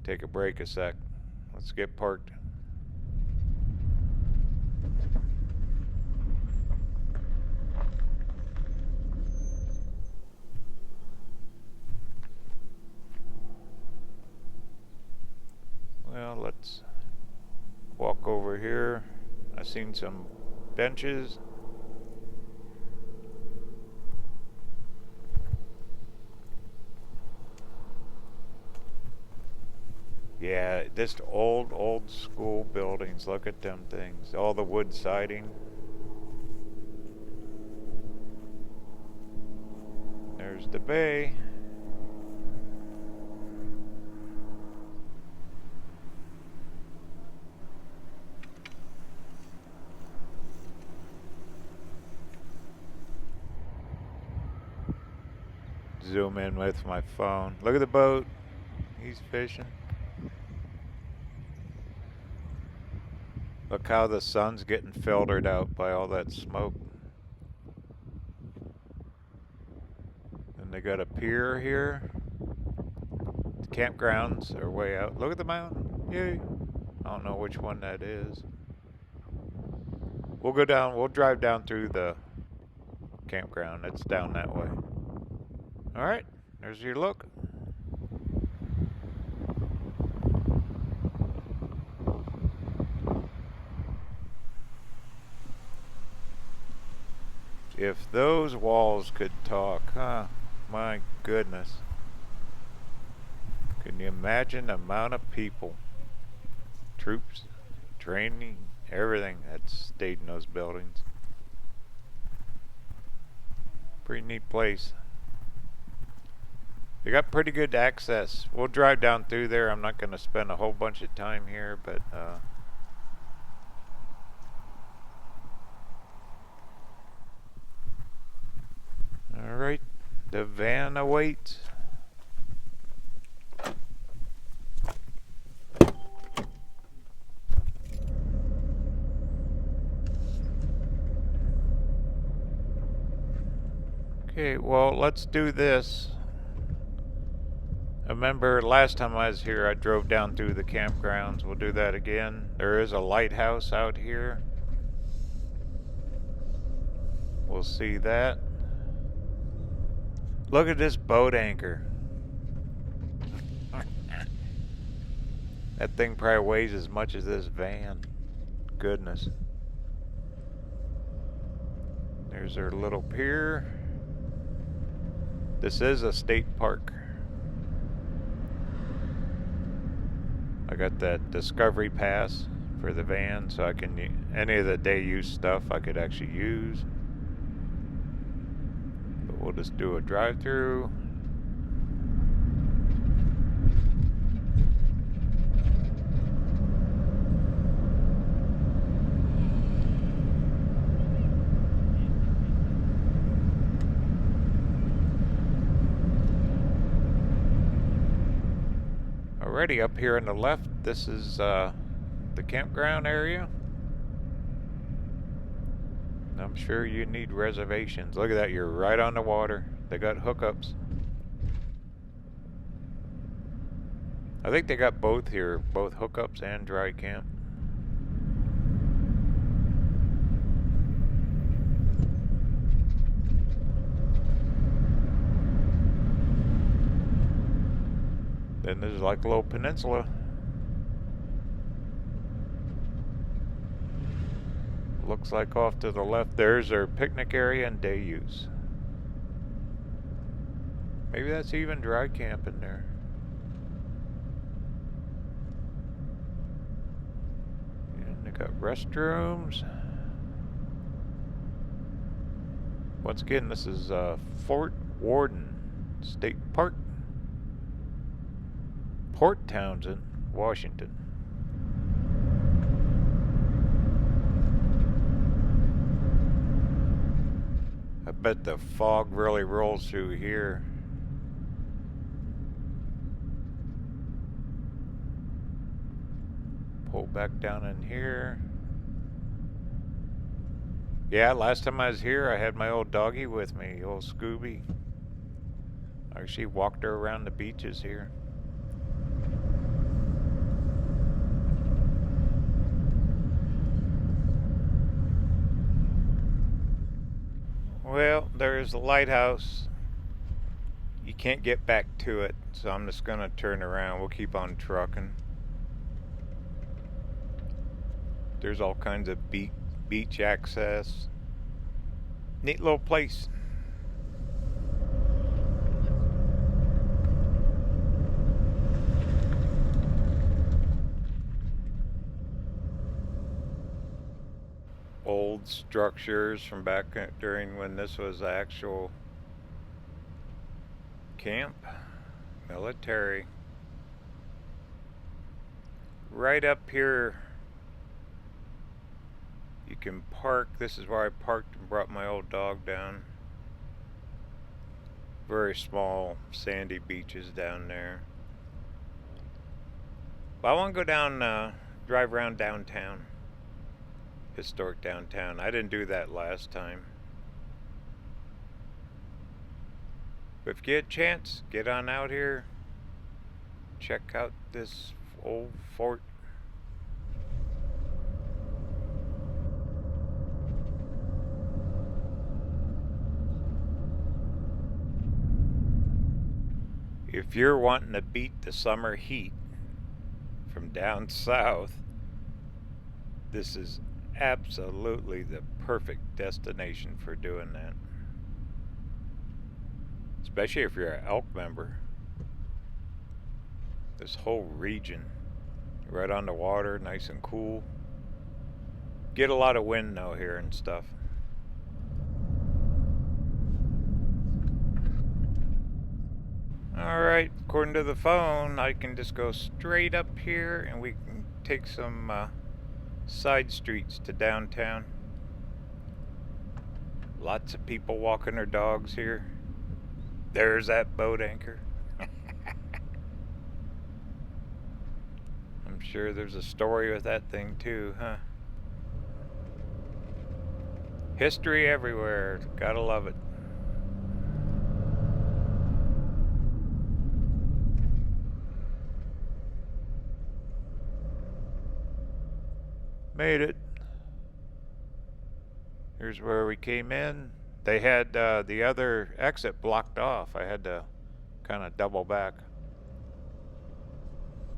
take a break a sec. Let's get parked. Well, let's walk over here. I've seen some benches. Yeah, just old school buildings. Look at them things. All the wood siding. There's the bay. Zoom in with my phone. Look at the boat. He's fishing. Look how the sun's getting filtered out by all that smoke. And they got a pier here. The campgrounds are way out. Look at the mountain. Yay. I don't know which one that is. We'll go down. We'll drive down through the campground. It's down that way. Alright, there's your look. If those walls could talk, huh? My goodness. Can you imagine the amount of people, troops, training, everything that stayed in those buildings? Pretty neat place. They got pretty good access. We'll drive down through there. I'm not going to spend a whole bunch of time here, but all right, the van awaits. Okay, well, let's do this. I remember last time I was here, I drove down through the campgrounds. We'll do that again. There is a lighthouse out here. We'll see that. Look at this boat anchor. That thing probably weighs as much as this van. Goodness. There's our little pier. This is a state park. I got that Discovery Pass for the van, so I can, any of the day use stuff I could actually use. we'll just do a drive-through. Already up here on the left, this is the campground area. I'm sure you need reservations. Look at that, you're right on the water. They got hookups. I think they got both here, both hookups and dry camp. Then there's like a little peninsula. Looks like off to the left there's their picnic area and day use. Maybe that's even dry camp in there. And they got restrooms. Once again, this is Fort Worden State Park, Port Townsend, Washington. I bet the fog really rolls through here. Pull back down in here. Yeah, last time I was here, I had my old doggy with me, old Scooby. I actually walked her around the beaches here. Well, there's the lighthouse. You can't get back to it, so I'm just gonna turn around. We'll keep on trucking. There's all kinds of beach access. Neat little place. Old structures from back during when this was actual camp, military. Right up here you can park. This is where I parked and brought my old dog down. Very small sandy beaches down there. But I want to go down, drive around downtown. Historic downtown. I didn't do that last time. But if you get a chance, get on out here. Check out this old fort. If you're wanting to beat the summer heat from down south, this is absolutely the perfect destination for doing that. Especially if you're an elk member. This whole region, right on the water, nice and cool. Get a lot of wind though here and stuff. Alright, according to the phone, I can just go straight up here and we can take some side streets to downtown. Lots of people walking their dogs here. There's that boat anchor. I'm sure there's a story with that thing too, huh? History everywhere. Gotta love it. Made it. Here's where we came in. They had the other exit blocked off. I had to kind of double back.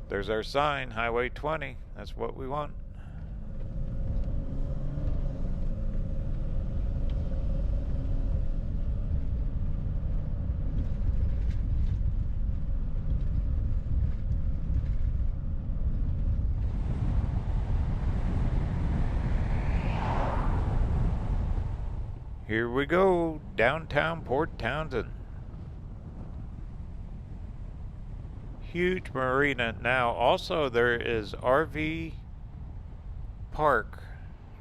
There's our sign, Highway 20. That's what we want. Here we go, downtown Port Townsend. Huge marina. Now, also there is RV Park.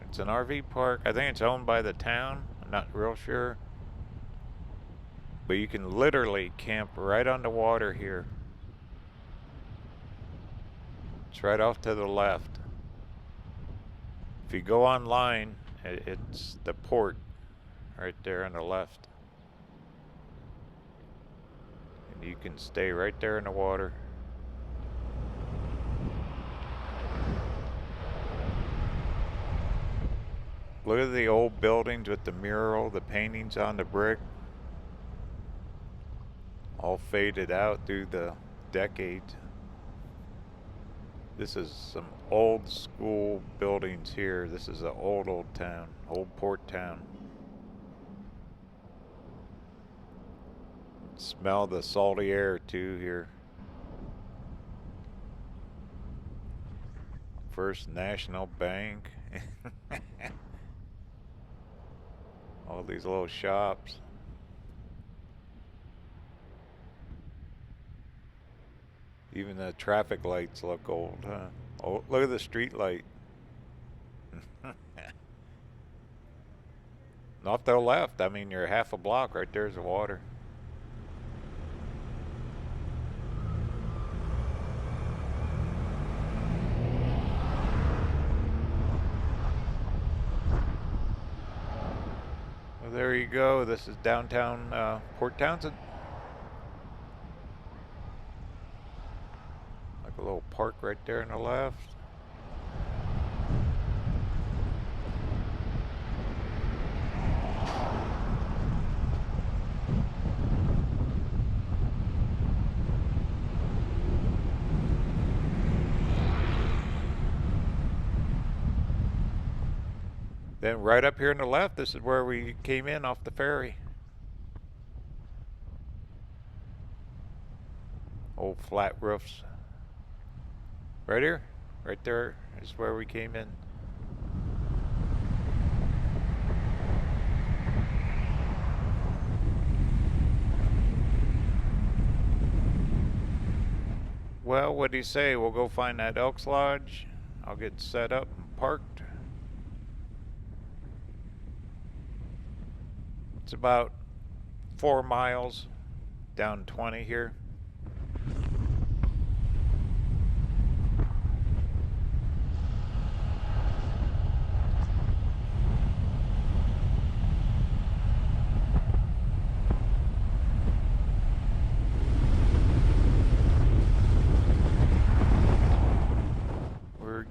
It's an RV park. I think it's owned by the town. I'm not real sure. But you can literally camp right on the water here. It's right off to the left. If you go online, it's the port right there on the left. And you can stay right there in the water. Look at the old buildings with the mural, the paintings on the brick. All faded out through the decades. This is some old school buildings here. This is an old town, old port town. Smell the salty air too here. First National Bank. All these little shops. Even the traffic lights look old, huh? Oh, look at the street light. Off to the left, I mean, you're half a block, right there's the water. Well, there you go. This is downtown Port Townsend. A little park right there on the left. Then right up here on the left, this is where we came in off the ferry. Old flat roofs. Right here, right there is where we came in. Well, what do you say? We'll go find that Elks Lodge. I'll get set up and parked. It's about 4 miles down 20 here.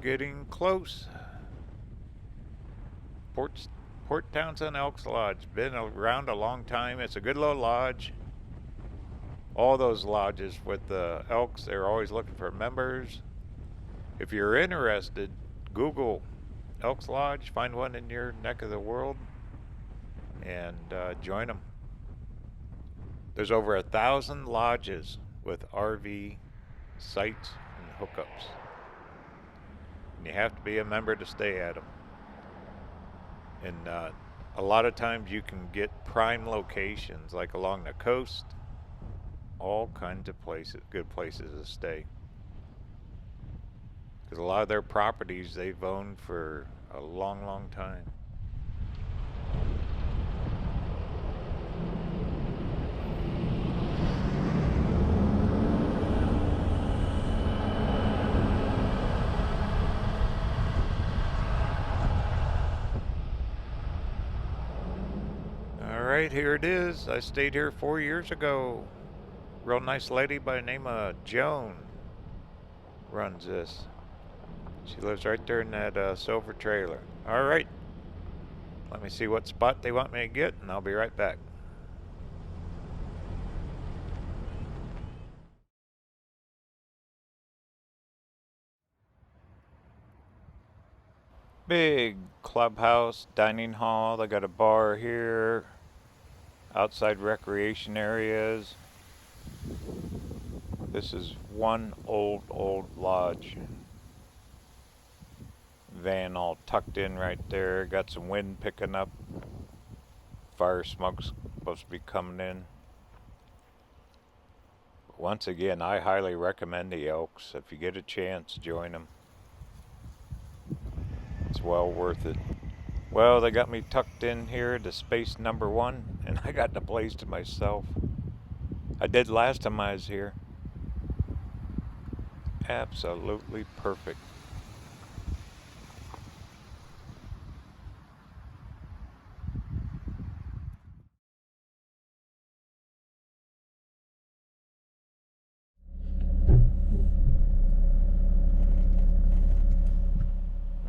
Getting close. Port Townsend Elks Lodge. Been around a long time. It's a good little lodge. All those lodges with the elks, they're always looking for members. If you're interested, Google Elks Lodge, find one in your neck of the world, and join them. There's over 1,000 lodges with RV sites and hookups. And you have to be a member to stay at them. And a lot of times you can get prime locations, like along the coast, all kinds of places, good places to stay. Because a lot of their properties they've owned for a long, long time. Alright, here it is. I stayed here 4 years ago. Real nice lady by the name of Joan runs this. She lives right there in that silver trailer. Alright, let me see what spot they want me to get, and I'll be right back. Big clubhouse, dining hall. They got a bar here. Outside recreation areas. This is one old lodge. Van all tucked in right there. Got some wind picking up. fire smoke's supposed to be coming in. But once again, I highly recommend the Elks. If you get a chance, join them. It's well worth it. Well, they got me tucked in here to space number 1, and I got the place to myself. I did last time I was here. Absolutely perfect.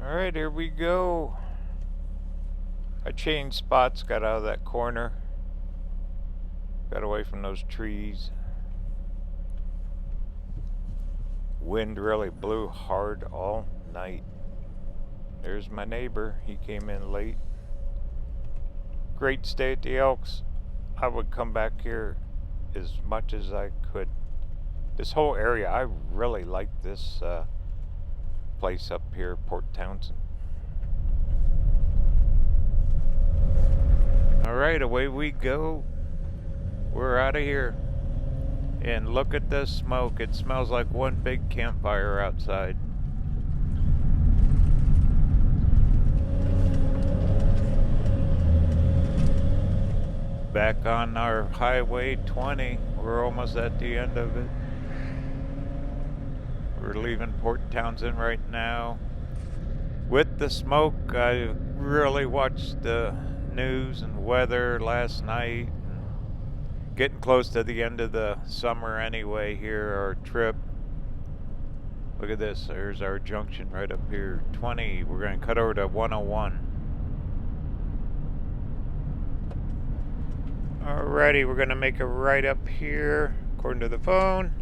Alright, here we go. I changed spots, got out of that corner. Got away from those trees. Wind really blew hard all night. There's my neighbor. He came in late. Great stay at the Elks. I would come back here as much as I could. This whole area, I really like this place up here, Port Townsend. Alright, away we go. We're out of here. And look at the smoke. It smells like one big campfire outside. Back on our Highway 20. We're almost at the end of it. We're leaving Port Townsend right now. With the smoke, I really watched the news and weather last night. Getting close to the end of the summer anyway here, our trip. Look at this, there's our junction right up here, 20. We're going to cut over to 101. Alrighty, we're going to make a right up here, according to the phone.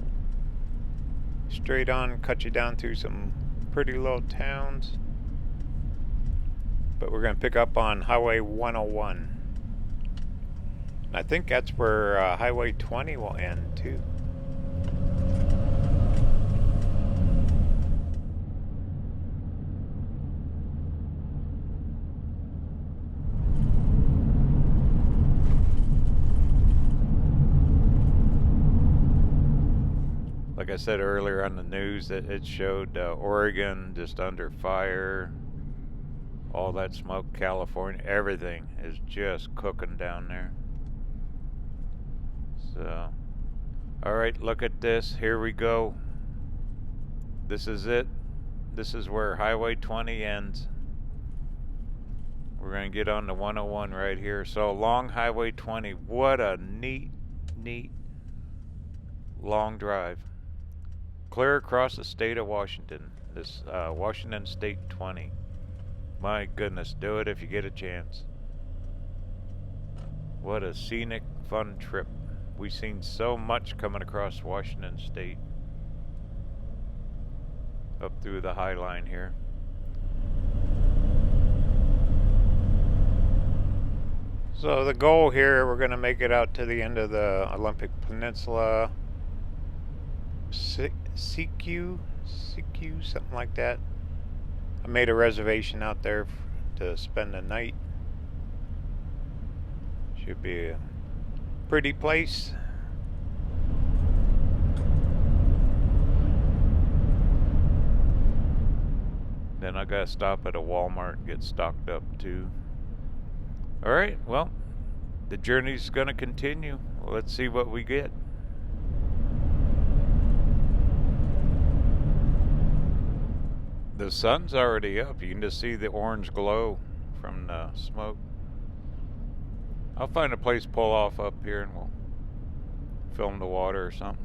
Straight on, cut you down through some pretty little towns. But we're going to pick up on Highway 101. I think that's where Highway 20 will end too. Like I said earlier on the news, that it showed Oregon just under fire. All that smoke, California, everything is just cooking down there. So, alright, look at this. Here we go. This is it. This is where Highway 20 ends. We're going to get on the 101 right here. So, along Highway 20. What a neat long drive. Clear across the state of Washington. This Washington State 20. My goodness, do it if you get a chance. What a scenic, fun trip. We've seen so much coming across Washington State. Up through the High Line here. So the goal here, we're going to make it out to the end of the Olympic Peninsula. Sekiu, something like that. I made a reservation out there to spend the night. Should be a pretty place. Then I gotta stop at a Walmart and get stocked up too. Alright, well, the journey's gonna continue. Let's see what we get. The sun's already up. You can just see the orange glow from the smoke. I'll find a place to pull off up here and we'll film the water or something.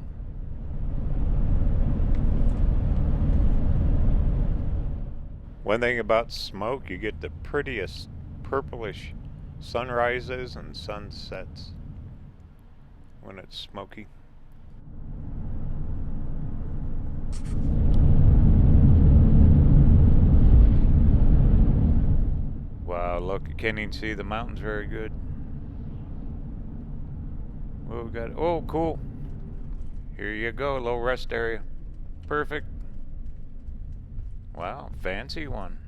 One thing about smoke, you get the prettiest purplish sunrises and sunsets when it's smoky. Wow, look, you can't even see the mountains very good. What we got? Oh, cool. Here you go, a little rest area. Perfect. Wow, fancy one.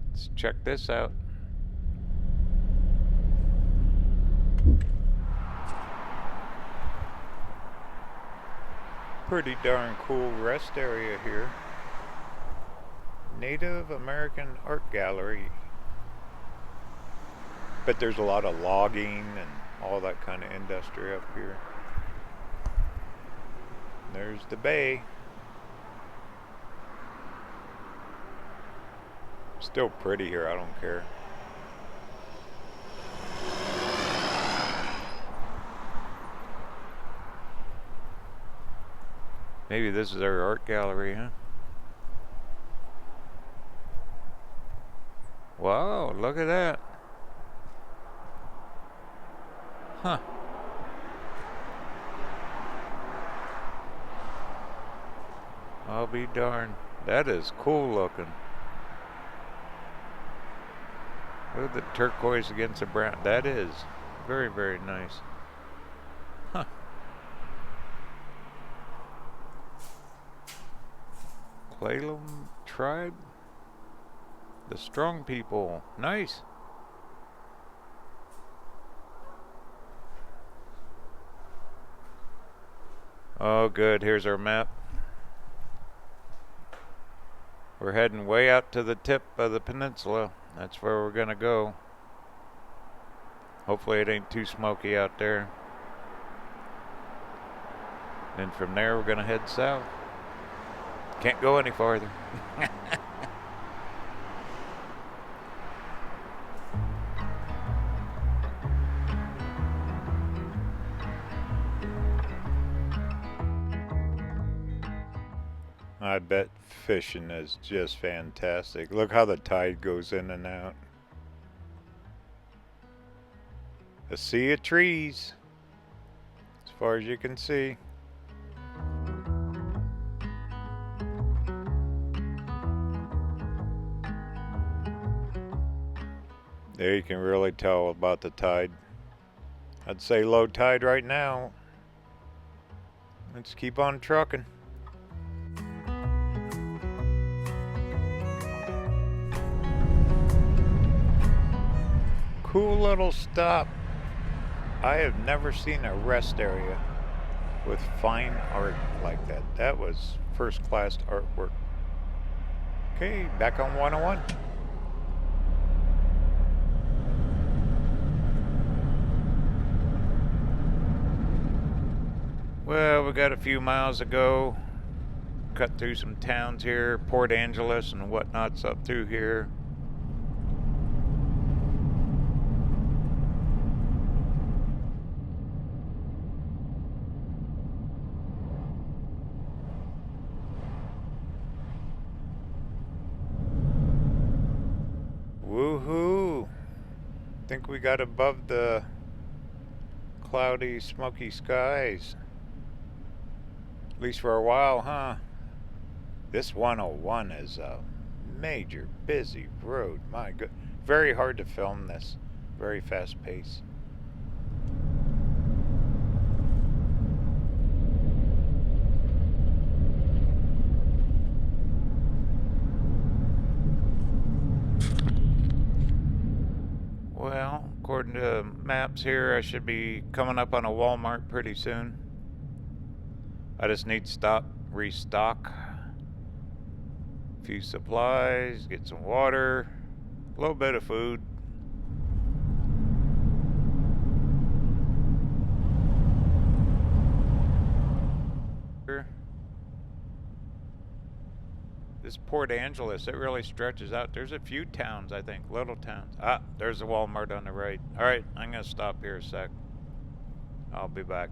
Let's check this out. Pretty darn cool rest area here. Native American Art Gallery. But there's a lot of logging and all that kind of industry up here. There's the bay. Still pretty here, I don't care. Maybe this is our art gallery, huh? Wow, look at that. Huh. I'll be darned. That is cool looking. Look at the turquoise against the brown. That is very, very nice. Huh. Clallam tribe. The strong people. Nice. Oh, good. Here's our map. We're heading way out to the tip of the peninsula. That's where we're gonna go. Hopefully it ain't too smoky out there. Then from there we're gonna head south. Can't go any farther. I bet fishing is just fantastic. Look how the tide goes in and out. A sea of trees, as far as you can see. There you can really tell about the tide. I'd say low tide right now. Let's keep on trucking. Cool little stop. I have never seen a rest area with fine art like that. That was first class artwork. Okay, back on 101. Well, we got a few miles to go. Cut through some towns here, Port Angeles and whatnot's up through here. Woohoo! Think we got above the cloudy, smoky skies. At least for a while, huh? This 101 is a major busy road. My good, very hard to film this. Very fast pace. Well, according to maps here, I should be coming up on a Walmart pretty soon. I just need to stop, restock a few supplies, get some water, a little bit of food. This Port Angeles, it really stretches out. There's a few towns, I think, little towns. Ah, there's a Walmart on the right. All right, I'm gonna stop here a sec. I'll be back.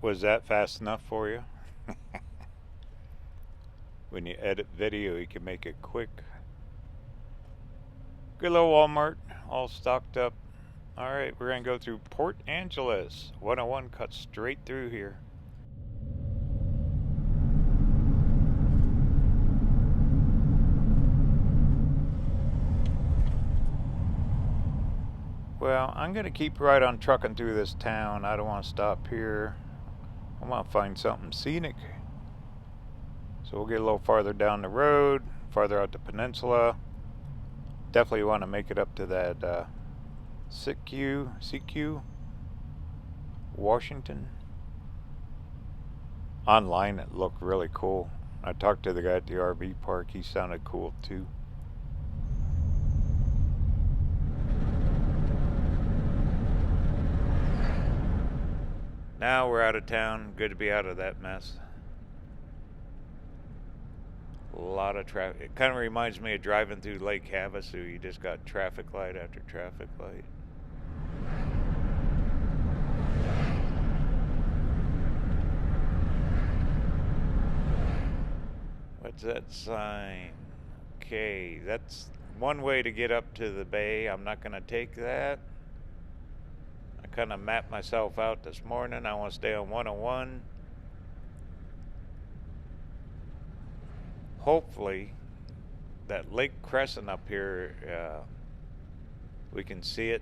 Was that fast enough for you? When you edit video, you can make it quick. Good little Walmart, all stocked up. Alright, we're going to go through Port Angeles. 101 cuts straight through here. Well, I'm going to keep right on trucking through this town. I don't want to stop here. I want to find something scenic. So we'll get a little farther down the road, farther out the peninsula. Definitely want to make it up to that Sekiu, Washington. Online it looked really cool. I talked to the guy at the RV park. He sounded cool too. Now we're out of town. Good to be out of that mess. A lot of traffic. It kind of reminds me of driving through Lake Havasu. You just got traffic light after traffic light. What's that sign? Okay, that's one way to get up to the bay. I'm not going to take that. I kind of mapped myself out this morning. I want to stay on 101. Hopefully, that Lake Crescent up here, we can see it,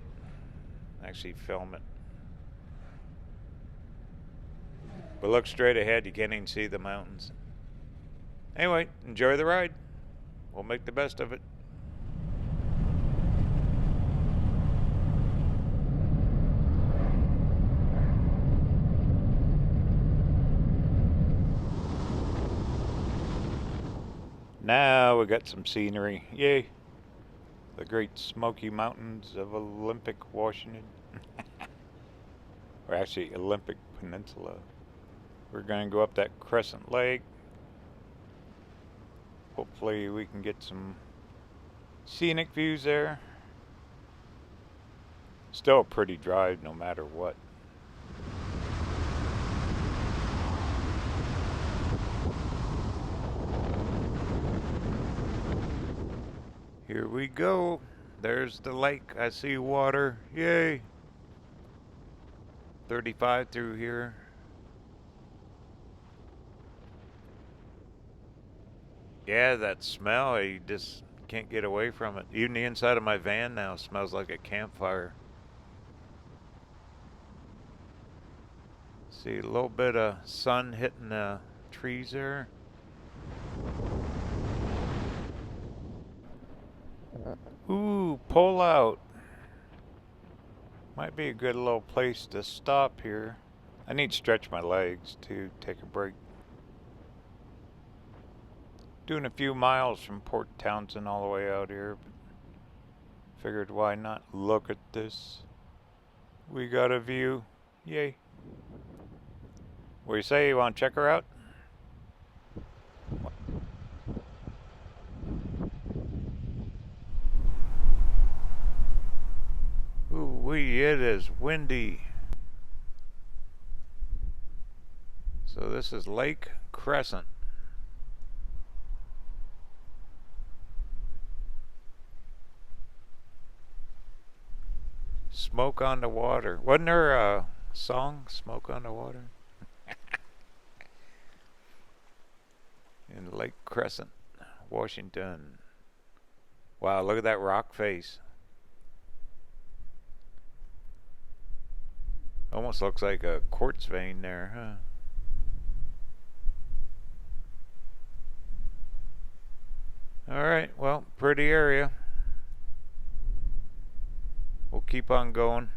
actually film it. But look straight ahead, you can't even see the mountains. Anyway, enjoy the ride. We'll make the best of it. Now we got some scenery. Yay. The Great Smoky Mountains of Olympic Washington. Or actually Olympic Peninsula. We're going to go up that Crescent Lake. Hopefully we can get some scenic views there. Still a pretty drive no matter what. Here we go. There's the lake. I see water. Yay. 35 through here. Yeah, that smell, you just can't get away from it. Even the inside of my van now smells like a campfire. See a little bit of sun hitting the trees there. Ooh, pull out. Might be a good little place to stop here. I need to stretch my legs to take a break. Doing a few miles from Port Townsend all the way out here. But figured why not look at this. We got a view. Yay. What do you say? You want to check her out? Ooh-wee, it is windy. So this is Lake Crescent. Smoke on the water. Wasn't there a song, Smoke on the Water? In Lake Crescent, Washington. Wow, look at that rock face. Almost looks like a quartz vein there, huh? Alright, well, pretty area. We'll keep on going.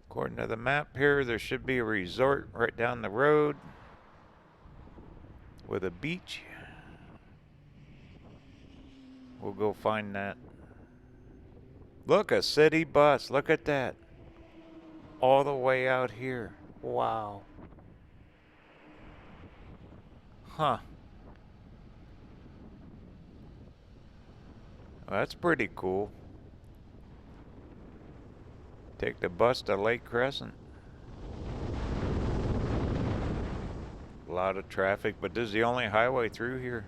According to the map here, there should be a resort right down the road with a beach. We'll go find that. Look, a city bus. Look at that. All the way out here. Wow. Huh. Well, that's pretty cool. Take the bus to Lake Crescent. A lot of traffic, but this is the only highway through here.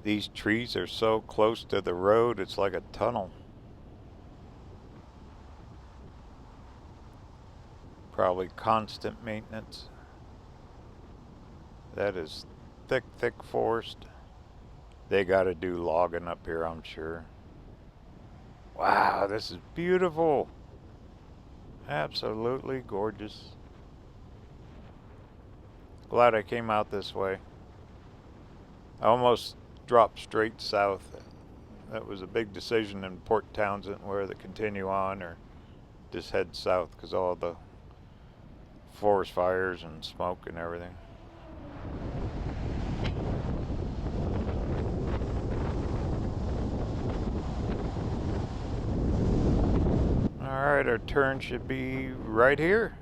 These trees are so close to the road, it's like a tunnel. Probably constant maintenance. That is thick, thick forest. They got to do logging up here, I'm sure. Wow, this is beautiful. Absolutely gorgeous. Glad I came out this way. I almost dropped straight south. That was a big decision in Port Townsend whether to continue on or just head south because all the forest fires and smoke and everything. Alright, our turn should be right here.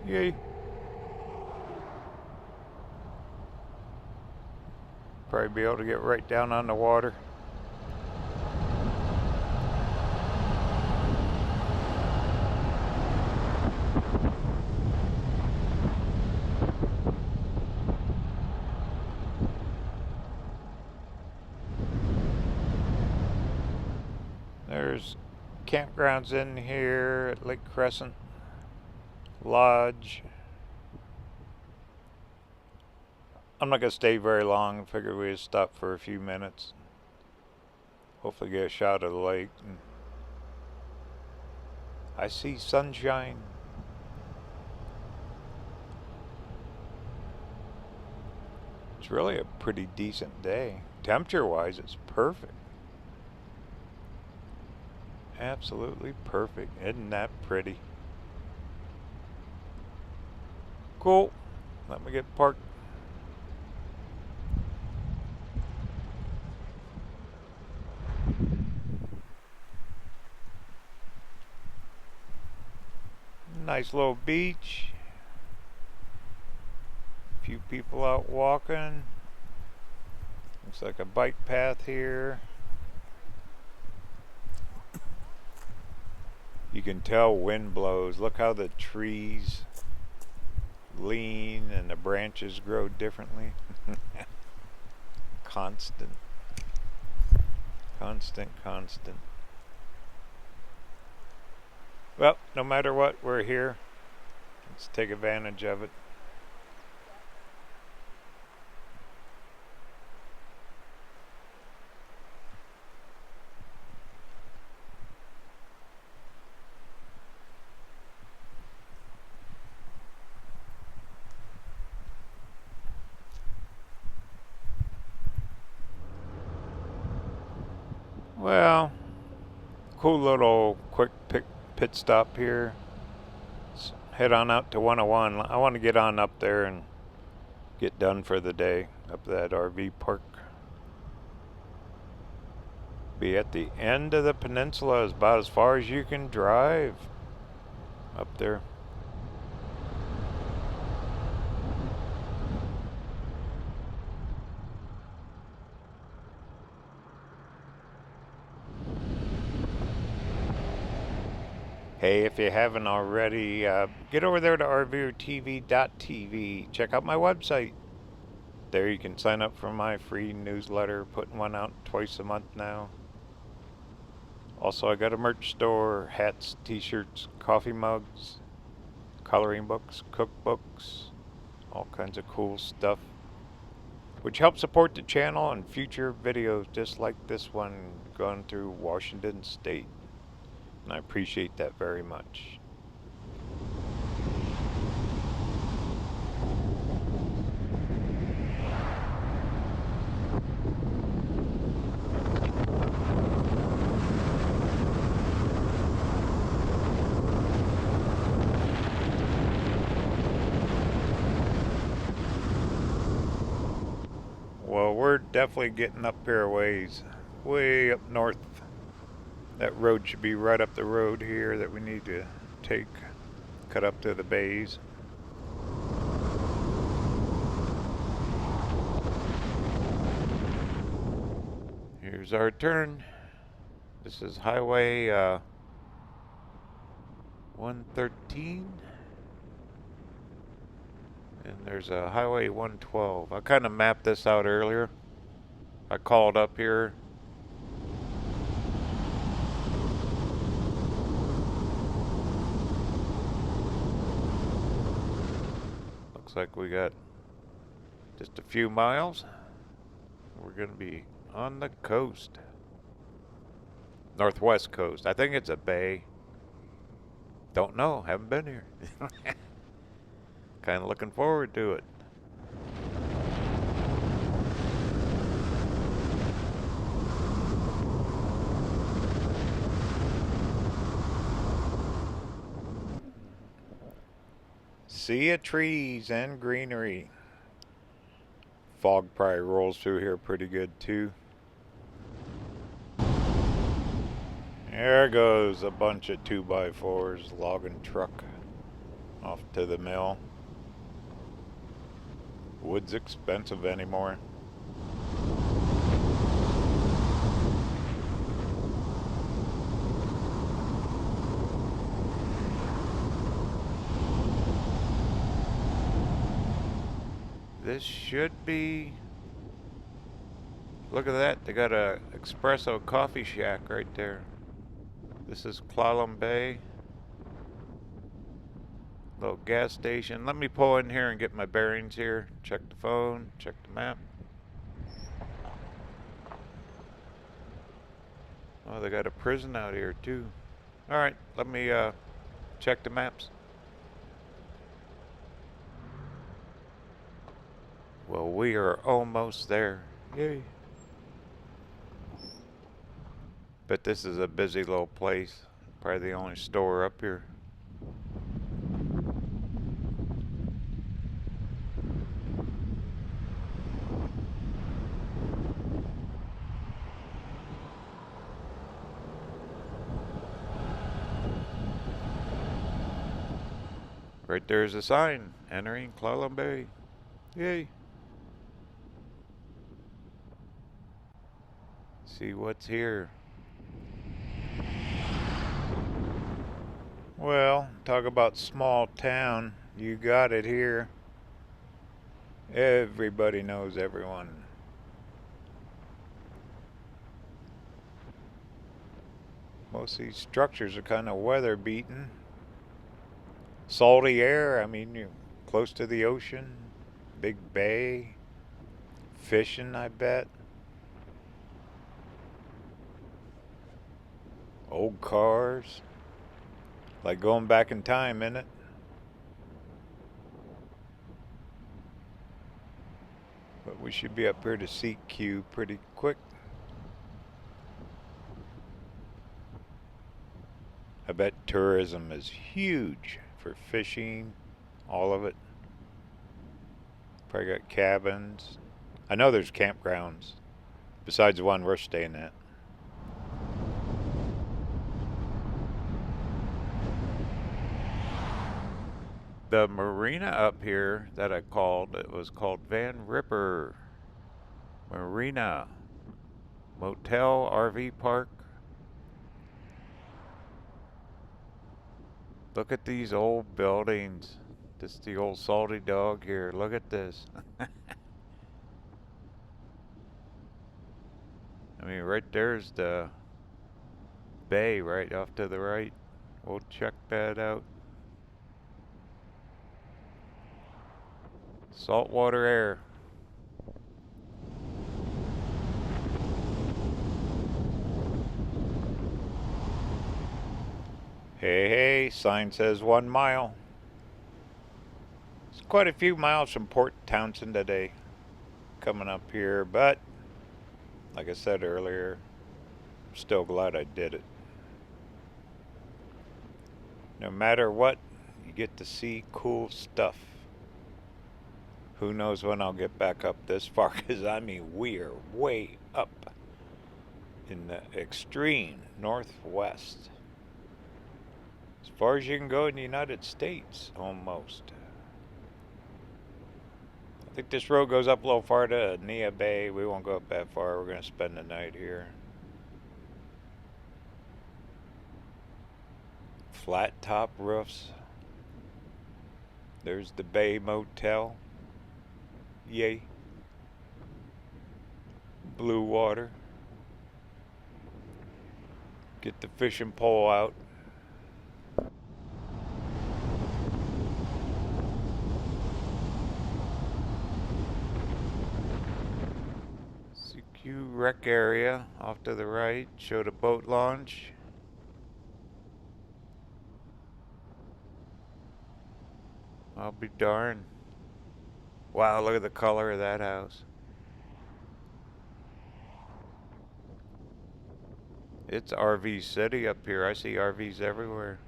Yay. Probably be able to get right down on the water. There's campgrounds in here at Lake Crescent Lodge. I'm not going to stay very long. I figured we'd stop for a few minutes. Hopefully get a shot of the lake. And I see sunshine. It's really a pretty decent day. Temperature-wise, it's perfect. Absolutely perfect. Isn't that pretty? Cool. Let me get parked. Nice little beach. A few people out walking. Looks like a bike path here. You can tell wind blows. Look how the trees lean and the branches grow differently. Constant. Well, no matter what, we're here. Let's take advantage of it. Well, cool little quick pit stop here. Let's head on out to 101. I want to get on up there and get done for the day up that RV park. Be at the end of the peninsula, is about as far as you can drive up there. Hey, if you haven't already, get over there to RVerTV.tv. Check out my website. There you can sign up for my free newsletter, putting one out twice a month now. Also, I got a merch store, hats, t-shirts, coffee mugs, coloring books, cookbooks, all kinds of cool stuff, which helps support the channel and future videos just like this one going through Washington State. And I appreciate that very much. Well, we're definitely getting up here a ways, way up north. That road should be right up the road here that we need to take, cut up to the bays. Here's our turn. This is Highway 113. And there's a Highway 112. I kind of mapped this out earlier. I called up here. Looks like we got just a few miles. We're going to be on the coast. Northwest coast. I think it's a bay. Don't know. Haven't been here. Kind of looking forward to it. Sea of trees and greenery. Fog probably rolls through here pretty good too. There goes a bunch of 2x4s logging truck off to the mill. Wood's expensive anymore. This should be, look at that, they got a espresso coffee shack right there. This is Clallam Bay. Little gas station. Let me pull in here and get my bearings here. Check the phone, check the map. Oh, they got a prison out here too. Alright, let me check the maps. Well, we are almost there. Yay. But this is a busy little place. Probably the only store up here. Right there's a sign, entering Clallam Bay. Yay. See what's here. Well, talk about small town. You got it here. Everybody knows everyone. Most of these structures are kind of weather beaten. Salty air, I mean, you're close to the ocean. Big bay. Fishing, I bet. Old cars. Like going back in time, innit? But we should be up here to Sekiu pretty quick. I bet tourism is huge for fishing, all of it. Probably got cabins. I know there's campgrounds besides the one we're staying at. The marina up here that I called, it was called Van Ripper Marina Motel RV Park. Look at these old buildings. This is the old salty dog here. Look at this. I mean, right there's the bay right off to the right. We'll check that out. Saltwater air. Hey, sign says 1 mile. It's quite a few miles from Port Townsend today coming up here, but like I said earlier, I'm still glad I did it. No matter what, you get to see cool stuff. Who knows when I'll get back up this far, because I mean, we are way up in the extreme northwest. As far as you can go in the United States, almost. I think this road goes up a little far to Nia Bay. We won't go up that far. We're going to spend the night here. Flat top roofs. There's the Bay Motel. Yay. Blue water. Get the fishing pole out. rec area off to the right. Showed a boat launch. I'll be darned. Wow, look at the color of that house. It's RV city up here. I see RVs everywhere.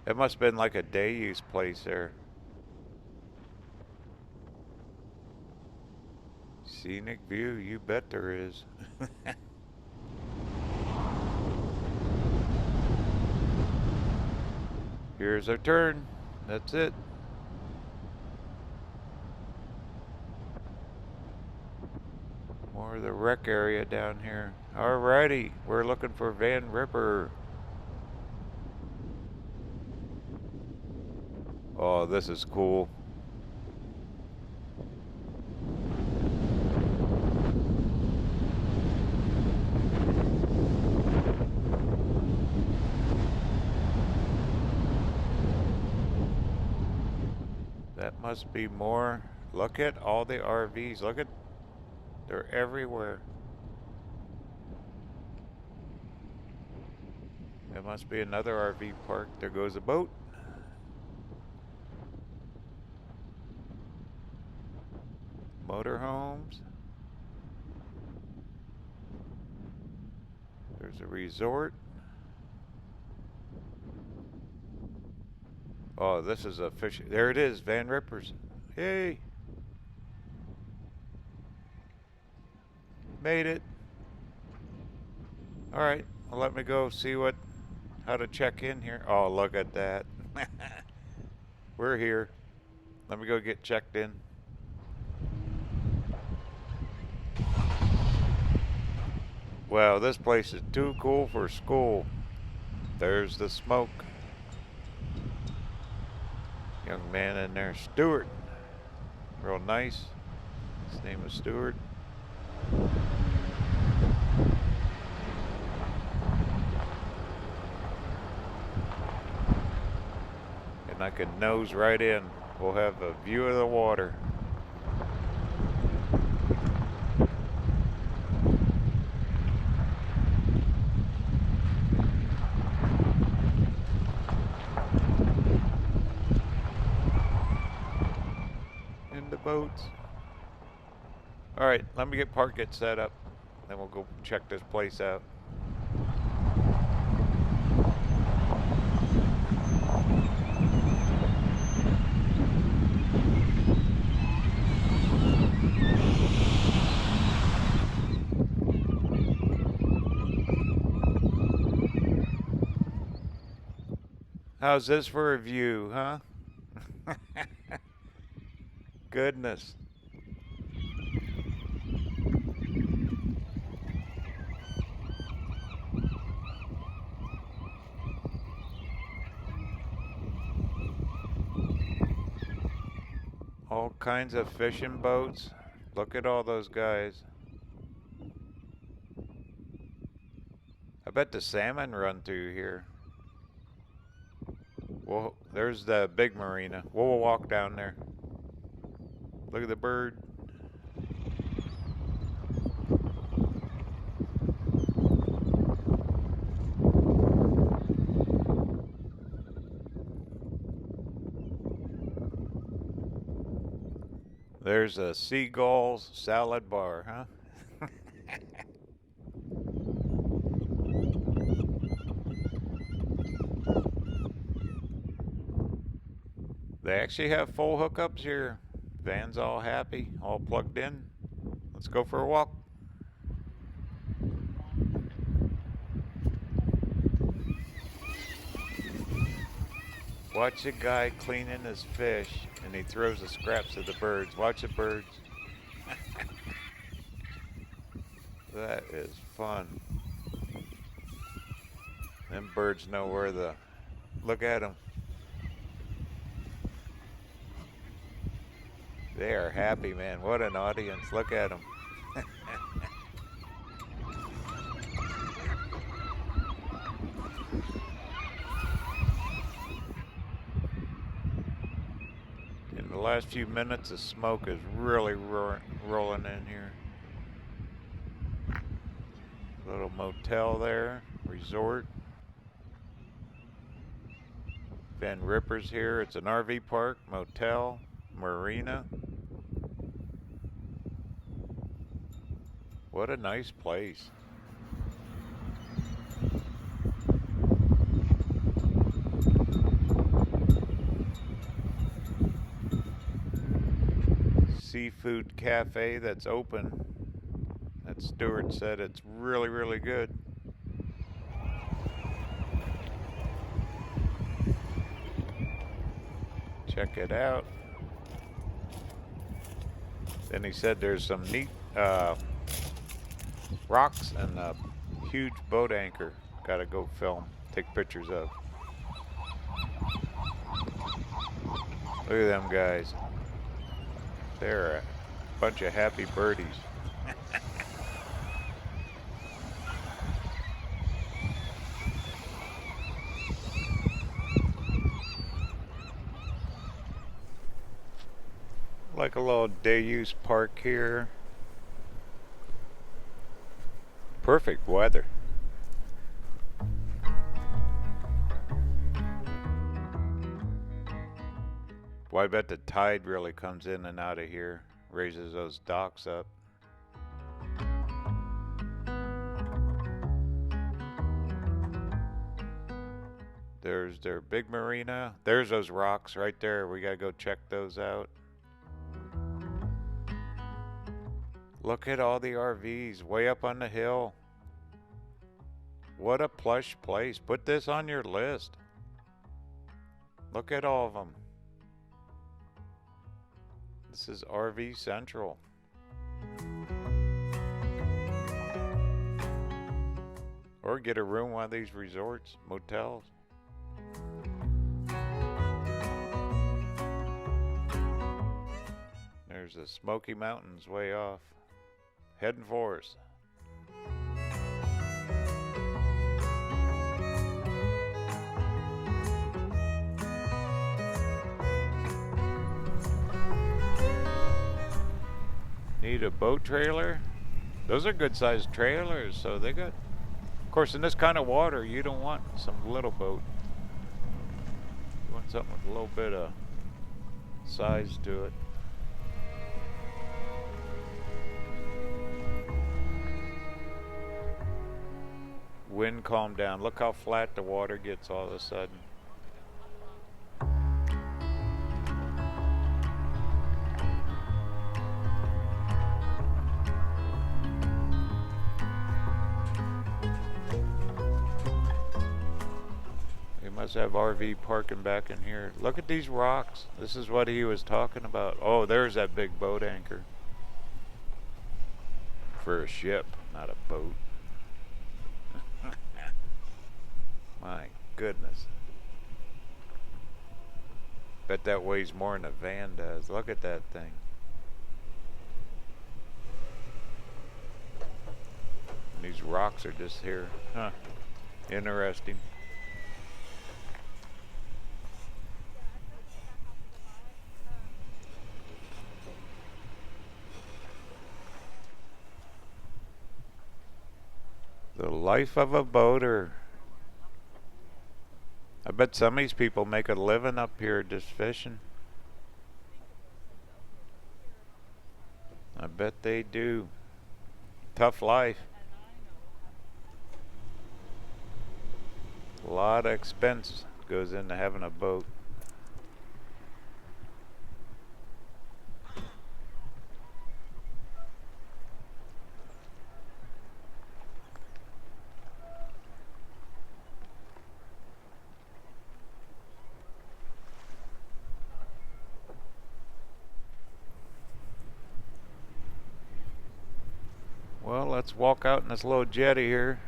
It must have been like a day use place there. Scenic view, you bet there is. Here's our turn. That's it. More of the rec area down here. Alrighty, we're looking for Van Ripper. Oh, this is cool. That must be more. Look at all the RVs. Look at, they're everywhere. There must be another RV park. There goes a boat. Motorhomes. There's a resort. Oh, this is a fish. There it is, Van Rippers. Hey. Made it. All right, well, let me go see how to check in here. Oh, look at that. We're here. Let me go get checked in. Wow, this place is too cool for school. There's the smoke. Young man in there, Stuart. Real nice. His name is Stuart. And I can nose right in. We'll have a view of the water. Boats. All right, let me get set up, then we'll go check this place out. How's this for a view, huh? Goodness. All kinds of fishing boats. Look at all those guys. I bet the salmon run through here. Well, there's the big marina. We'll walk down there. Look at the bird. There's a Seagull's salad bar, huh? They actually have full hookups here. Van's all happy, all plugged in. Let's go for a walk. Watch a guy cleaning his fish and he throws the scraps at the birds. Watch the birds. That is fun. Them birds know where the... Look at them. They are happy, man. What an audience. Look at them. last few minutes, the smoke is really rolling in here. Little motel there, resort. Van Ripper's here. It's an RV park, motel, marina. What a nice place. Seafood cafe that's open. That steward said it's really, really good. Check it out. Then he said there's some neat rocks and a huge boat anchor. Gotta go film, take pictures of. Look at them guys. They're a bunch of happy birdies. Like a little day use park here. Perfect weather. Well, I bet the tide really comes in and out of here, raises those docks up. There's their big marina. There's those rocks right there. We gotta go check those out. Look at all the RVs way up on the hill. What a plush place. Put this on your list. Look at all of them. This is RV Central. Or get a room one of these resorts, motels. There's the Smoky Mountains way off. Heading for us. Need a boat trailer? Those are good sized trailers, so they got, of course in this kind of water you don't want some little boat. You want something with a little bit of size to it. Wind calmed down. Look how flat the water gets all of a sudden. They must have RV parking back in here. Look at these rocks. This is what he was talking about. Oh, there's that big boat anchor. For a ship, not a boat. My goodness. Bet that weighs more than a van does. Look at that thing. And these rocks are just here. Huh. Interesting. The life of a boater. I bet some of these people make a living up here just fishing. I bet they do. Tough life. A lot of expense goes into having a boat. Well, let's walk out in this little jetty here.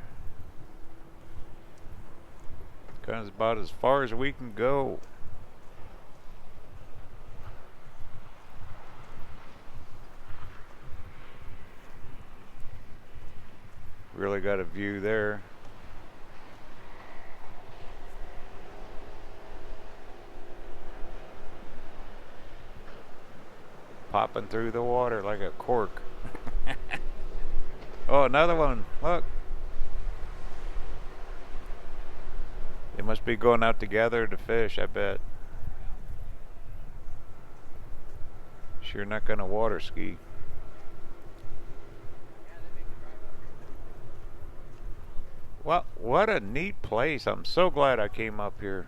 Kind of about as far as we can go. Really got a view there. popping through the water like a cork. Oh, another one. Look. They must be going out together to fish, I bet. Sure not gonna water ski. Well, what a neat place. I'm so glad I came up here.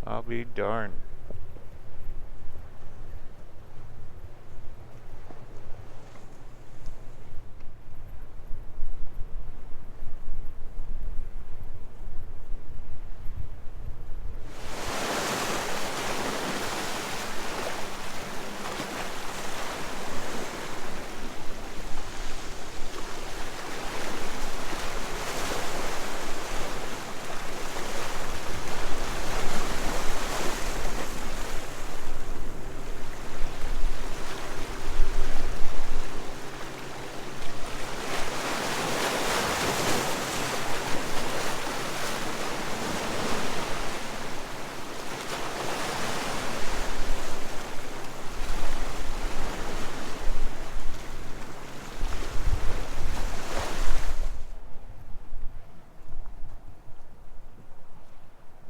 I'll be darned.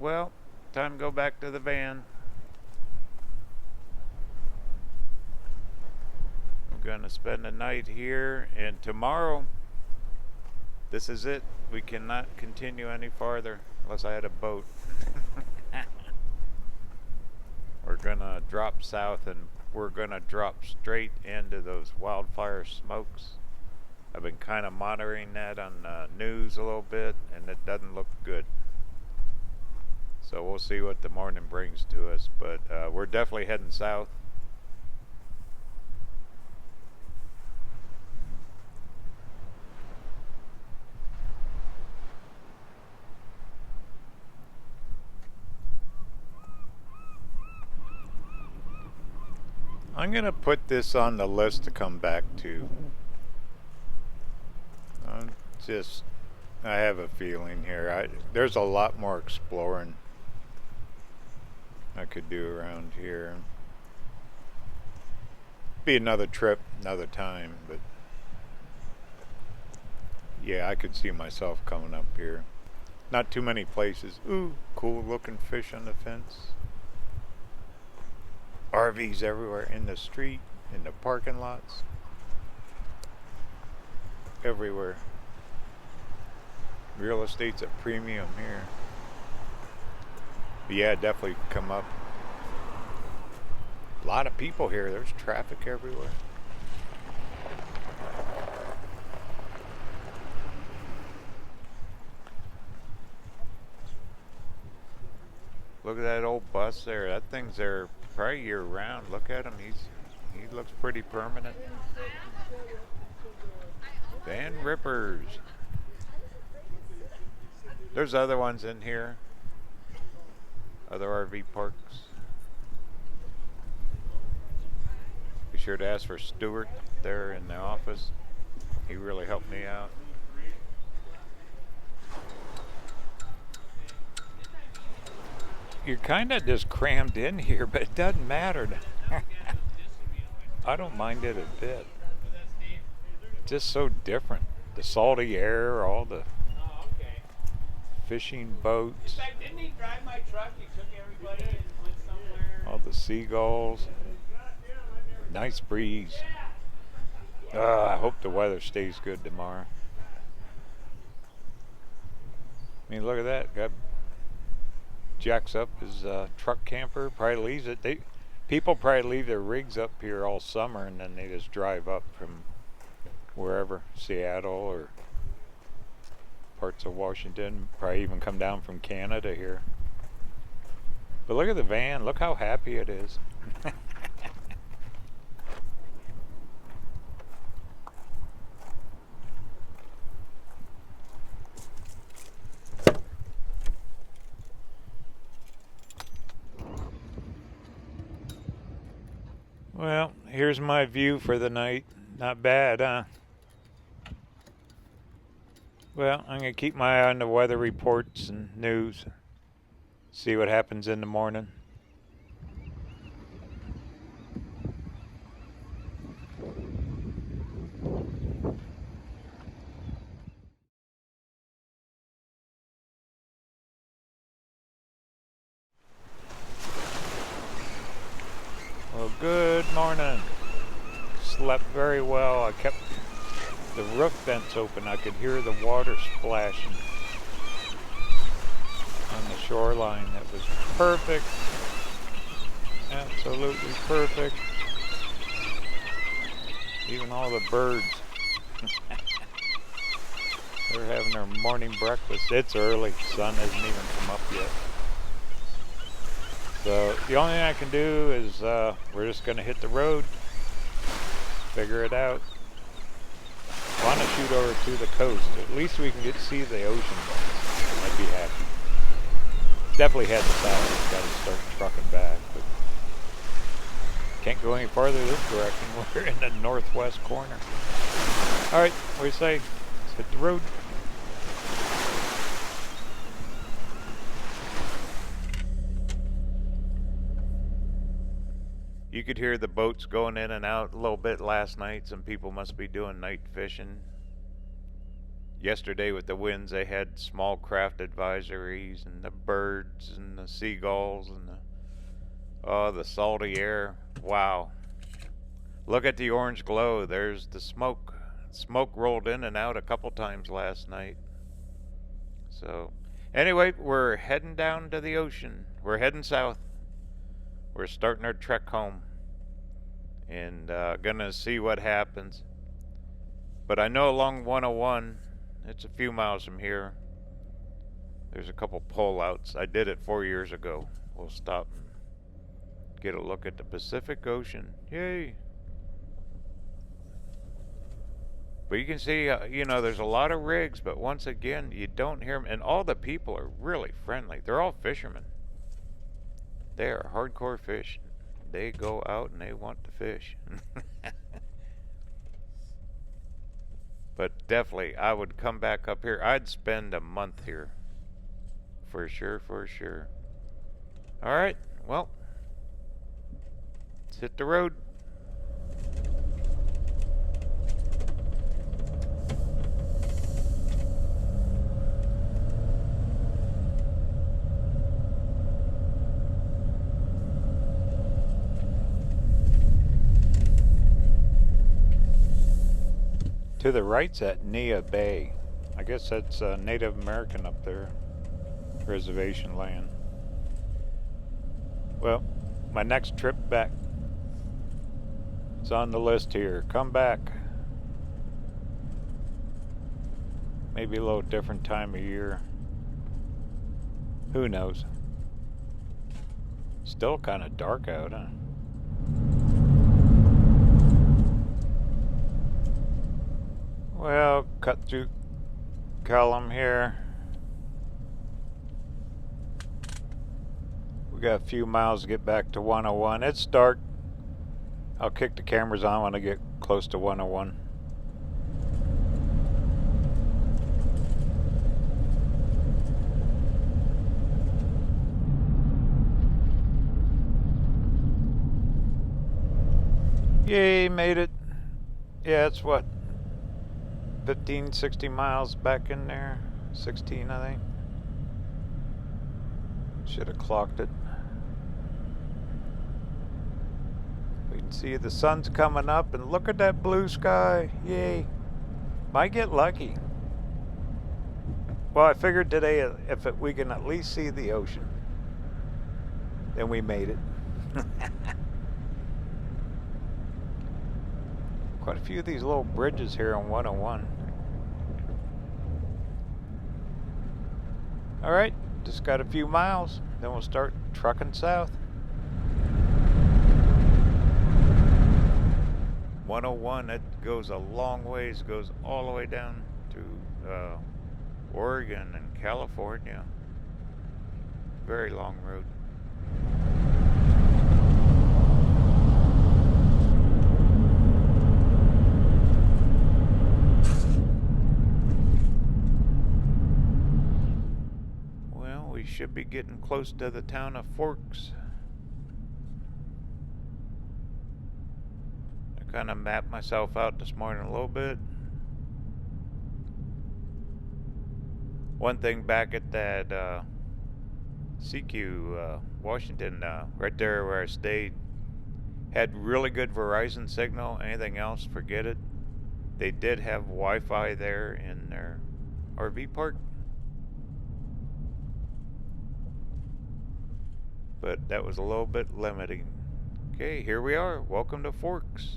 Well, time to go back to the van. I'm gonna spend the night here, and tomorrow, this is it. We cannot continue any farther unless I had a boat. We're gonna drop south, and we're gonna drop straight into those wildfire smokes. I've been kind of monitoring that on news a little bit, and it doesn't look good. So we'll see what the morning brings to us, but we're definitely heading south. I'm going to put this on the list to come back to. I have a feeling here. There's a lot more exploring I could do around here. Be another trip, another time, but yeah, I could see myself coming up here. Not too many places. Ooh, cool looking fish on the fence. RVs everywhere, in the street, in the parking lots. Everywhere. Real estate's a premium here. But yeah, definitely come up. A lot of people here. There's traffic everywhere. Look at that old bus there. That thing's there probably year round. Look at him. He looks pretty permanent. Van Rippers. There's other ones in here. Other RV parks. Be sure to ask for Stuart there in the office. He really helped me out. You're kind of just crammed in here, but it doesn't matter. I don't mind it a bit. It's just so different. The salty air, all the fishing boats. In fact, didn't he drive my truck? He took everybody and went somewhere. All the seagulls. Nice breeze. I hope the weather stays good tomorrow. I mean, look at that. Got jacks up his truck camper. Probably leaves it. People probably leave their rigs up here all summer, and then they just drive up from wherever, Seattle or parts of Washington. Probably even come down from Canada here. But look at the van. Look how happy it is. Well, here's my view for the night. Not bad, huh? Well, I'm going to keep my eye on the weather reports and news. See what happens in the morning. morning. Slept very well. I kept the roof vents open. I could hear the water splashing on the shoreline. It was perfect. Absolutely perfect. Even all the birds. They're having their morning breakfast. It's early. Sun hasn't even come up yet. So the only thing I can do is we're just going to hit the road. Figure it out. I want to shoot over to the coast. At least we can see the ocean. I'd be happy. Definitely head south. Got to start trucking back. But can't go any farther this direction. We're in the northwest corner. Alright, what do you say? Let's hit the road. You could hear the boats going in and out a little bit last night. Some people must be doing night fishing. Yesterday with the winds, they had small craft advisories, and the birds and the seagulls and the salty air. Wow. Look at the orange glow. There's the smoke. Smoke rolled in and out a couple times last night. So, anyway, we're heading down to the ocean. We're heading south. We're starting our trek home, and gonna see what happens. But I know along 101, it's a few miles from here, there's a couple pullouts. I did it 4 years ago. We'll stop and get a look at the Pacific Ocean. Yay! But you can see, you know, there's a lot of rigs, but once again, you don't hear them, and all the people are really friendly. They're all fishermen. They are hardcore fish. They go out and they want to fish. But definitely, I would come back up here. I'd spend a month here. For sure, for sure. Alright, well, let's hit the road. To the right's at Nia Bay. I guess that's Native American up there. Reservation land. Well, my next trip back. It's on the list here. Come back. Maybe a little different time of year. Who knows? Still kind of dark out, huh? Well, cut through column here. We got a few miles to get back to 101. It's dark. I'll kick the cameras on when I get close to 101. Yay, made it. Yeah, it's what? 15, 16 miles back in there. 16, I think. Should have clocked it. We can see the sun's coming up, and look at that blue sky. Yay. Might get lucky. Well, I figured today if we can at least see the ocean, then we made it. Quite a few of these little bridges here on 101. Alright, just got a few miles, then we'll start trucking south. 101, it goes a long ways, goes all the way down to Oregon and California. Very long road. We should be getting close to the town of Forks. I kind of mapped myself out this morning a little bit. One thing back at that Sekiu, Washington, right there where I stayed, Had really good Verizon signal. Anything else, forget it. They did have Wi-Fi there in their RV park, but that was a little bit limiting. Okay, here we are. Welcome to Forks.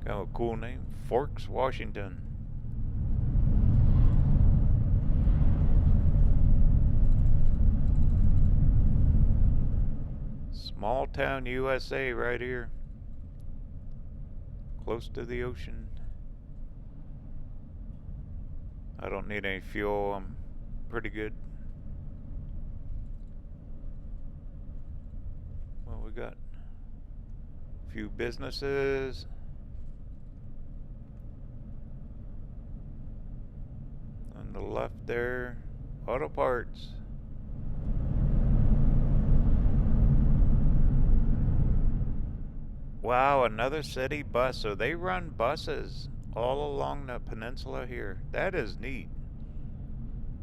Kind of a cool name, Forks, Washington. Small town USA right here. Close to the ocean. I don't need any fuel. I'm pretty good. Well, we got a few businesses. On the left there, auto parts. Wow, another city bus. So they run buses all along the peninsula here. That is neat.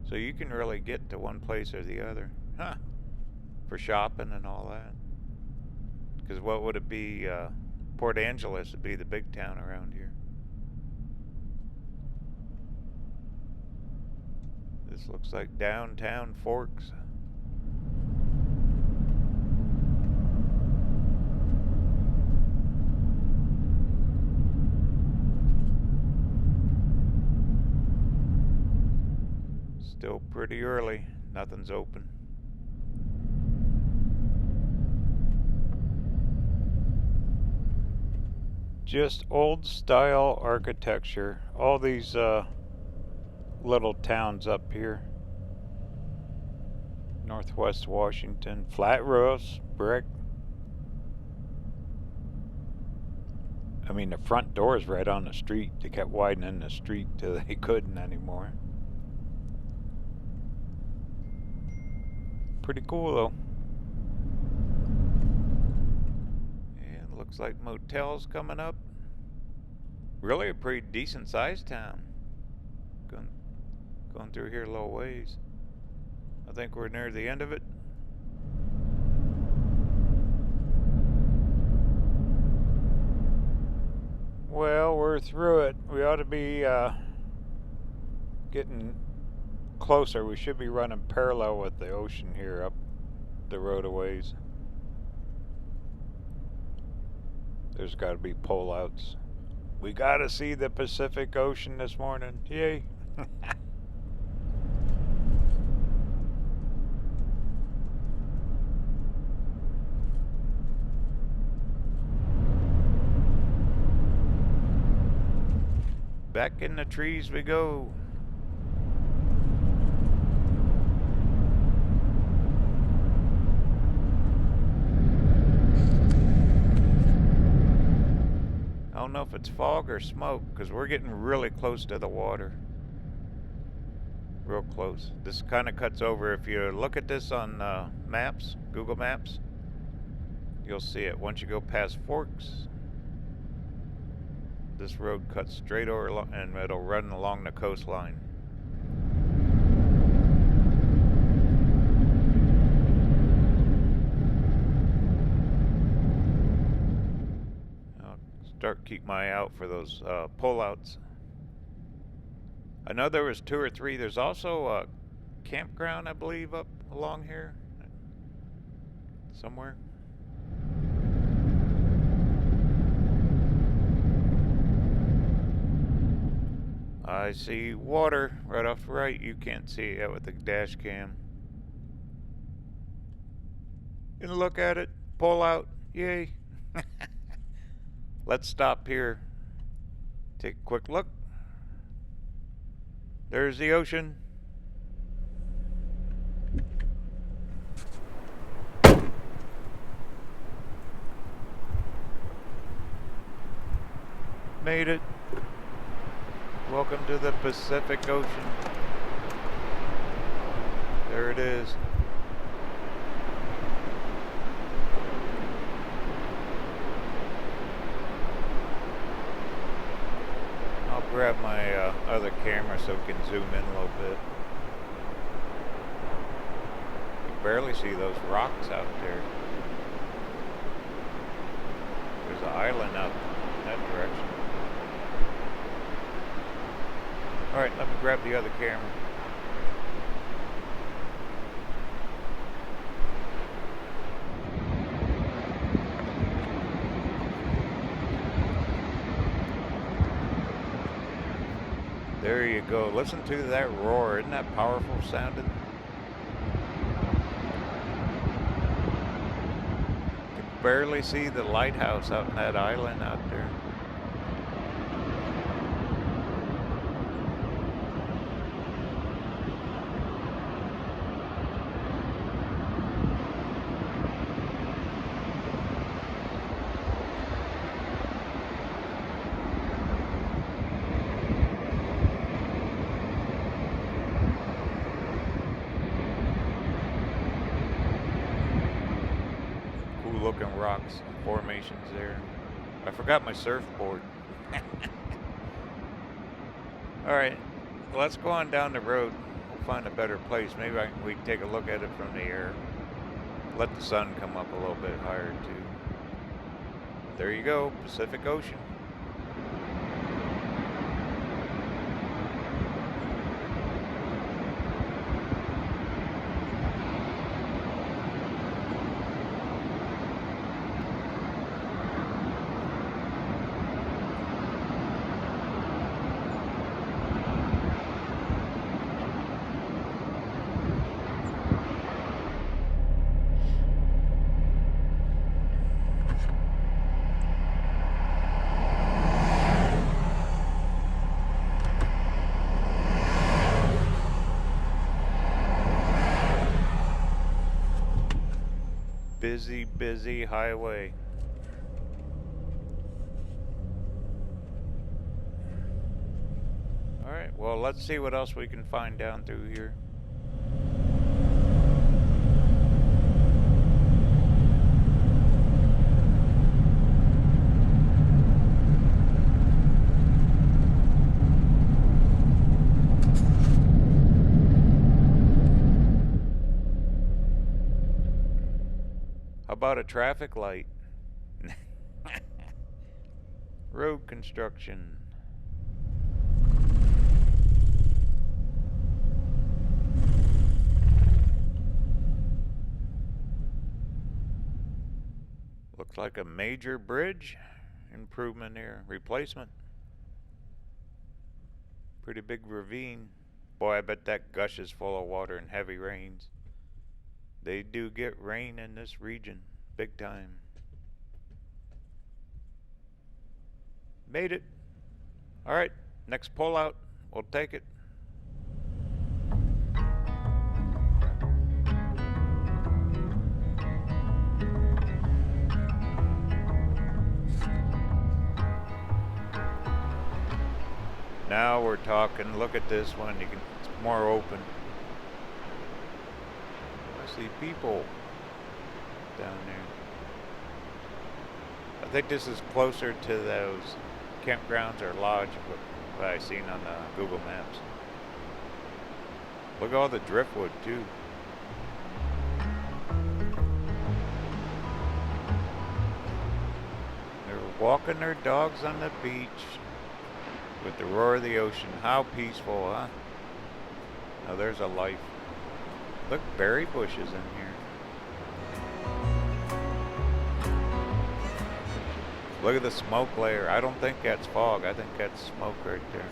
So you can really get to one place or the other. Huh. For shopping and all that. Because what would it be? Port Angeles would be the big town around here. This looks like downtown Forks. Still pretty early. Nothing's open. Just old style architecture. All these little towns up here. Northwest Washington. Flat roofs, brick. I mean, the front door is right on the street. They kept widening the street till they couldn't anymore. Pretty cool though. And looks like motels coming up. Really a pretty decent sized town. Going through here a little ways. I think we're near the end of it. Well, we're through it. We ought to be getting closer. We should be running parallel with the ocean here up the road a ways. There's got to be pullouts. We got to see the Pacific Ocean this morning. Yay. Back in the trees we go. I don't know if it's fog or smoke because we're getting really close to the water. Real close. This kind of cuts over. If you look at this on maps, Google Maps, you'll see it. Once you go past Forks, this road cuts straight over and it'll run along the coastline. I'll start keep my eye out for those pullouts. I know there was 2 or 3. There's also a campground, I believe, up along here somewhere. I see water right off the right. You can't see it with the dash cam. And look at it. Pull out. Yay. Let's stop here. Take a quick look. There's the ocean. Made it. Welcome to the Pacific Ocean. There it is. I'll grab my other camera so we can zoom in a little bit. You can barely see those rocks out there. There's an island out that direction. Alright, let me grab the other camera. There you go. Listen to that roar. Isn't that powerful sounding? You can barely see the lighthouse out in that island out there. Looking rocks and formations there. I forgot my surfboard. Alright, let's go on down the road. We'll find a better place. Maybe we can take a look at it from the air. Let the sun come up a little bit higher too. There you go, Pacific Ocean. Busy highway. Alright, well, let's see what else we can find down through here. How about a traffic light? Road construction. Looks like a major bridge improvement here. Replacement. Pretty big ravine. Boy, I bet that gushes full of water in heavy rains. They do get rain in this region, big time. Made it. All right, next pull out, we'll take it. Now we're talking. Look at this one. It's more open. See people down there. I think this is closer to those campgrounds or lodge what I seen on Google Maps. Look at all the driftwood too. They're walking their dogs on the beach with the roar of the ocean. How peaceful, huh? Now there's a life. Look, berry bushes in here. Look at the smoke layer. I don't think that's fog. I think that's smoke right there.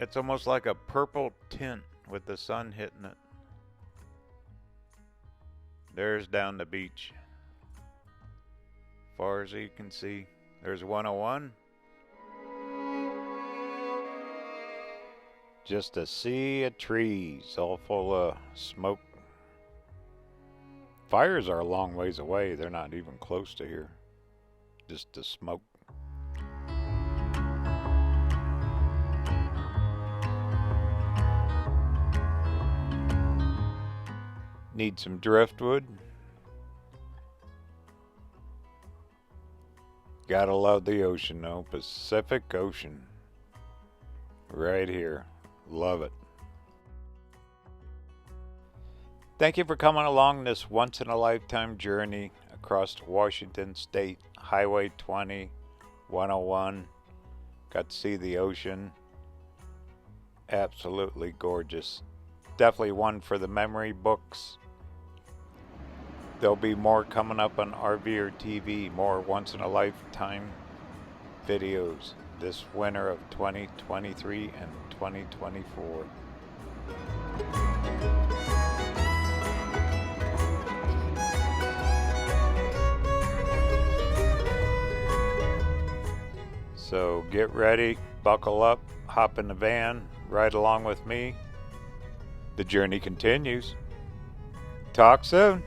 It's almost like a purple tint with the sun hitting it. There's down the beach. Far as you can see. There's 101. Just a sea of trees all full of smoke. Fires are a long ways away. They're not even close to here. Just the smoke. Need some driftwood. Gotta love the ocean though. Pacific Ocean. right here. Love it. Thank you for coming along this once-in-a-lifetime journey across Washington State, Highway 20, 101. Got to see the ocean. Absolutely gorgeous. Definitely one for the memory books. There'll be more coming up on RVerTV, more once-in-a-lifetime videos this winter of 2023 and 2024. So get ready, buckle up, hop in the van, ride along with me. The journey continues. Talk soon.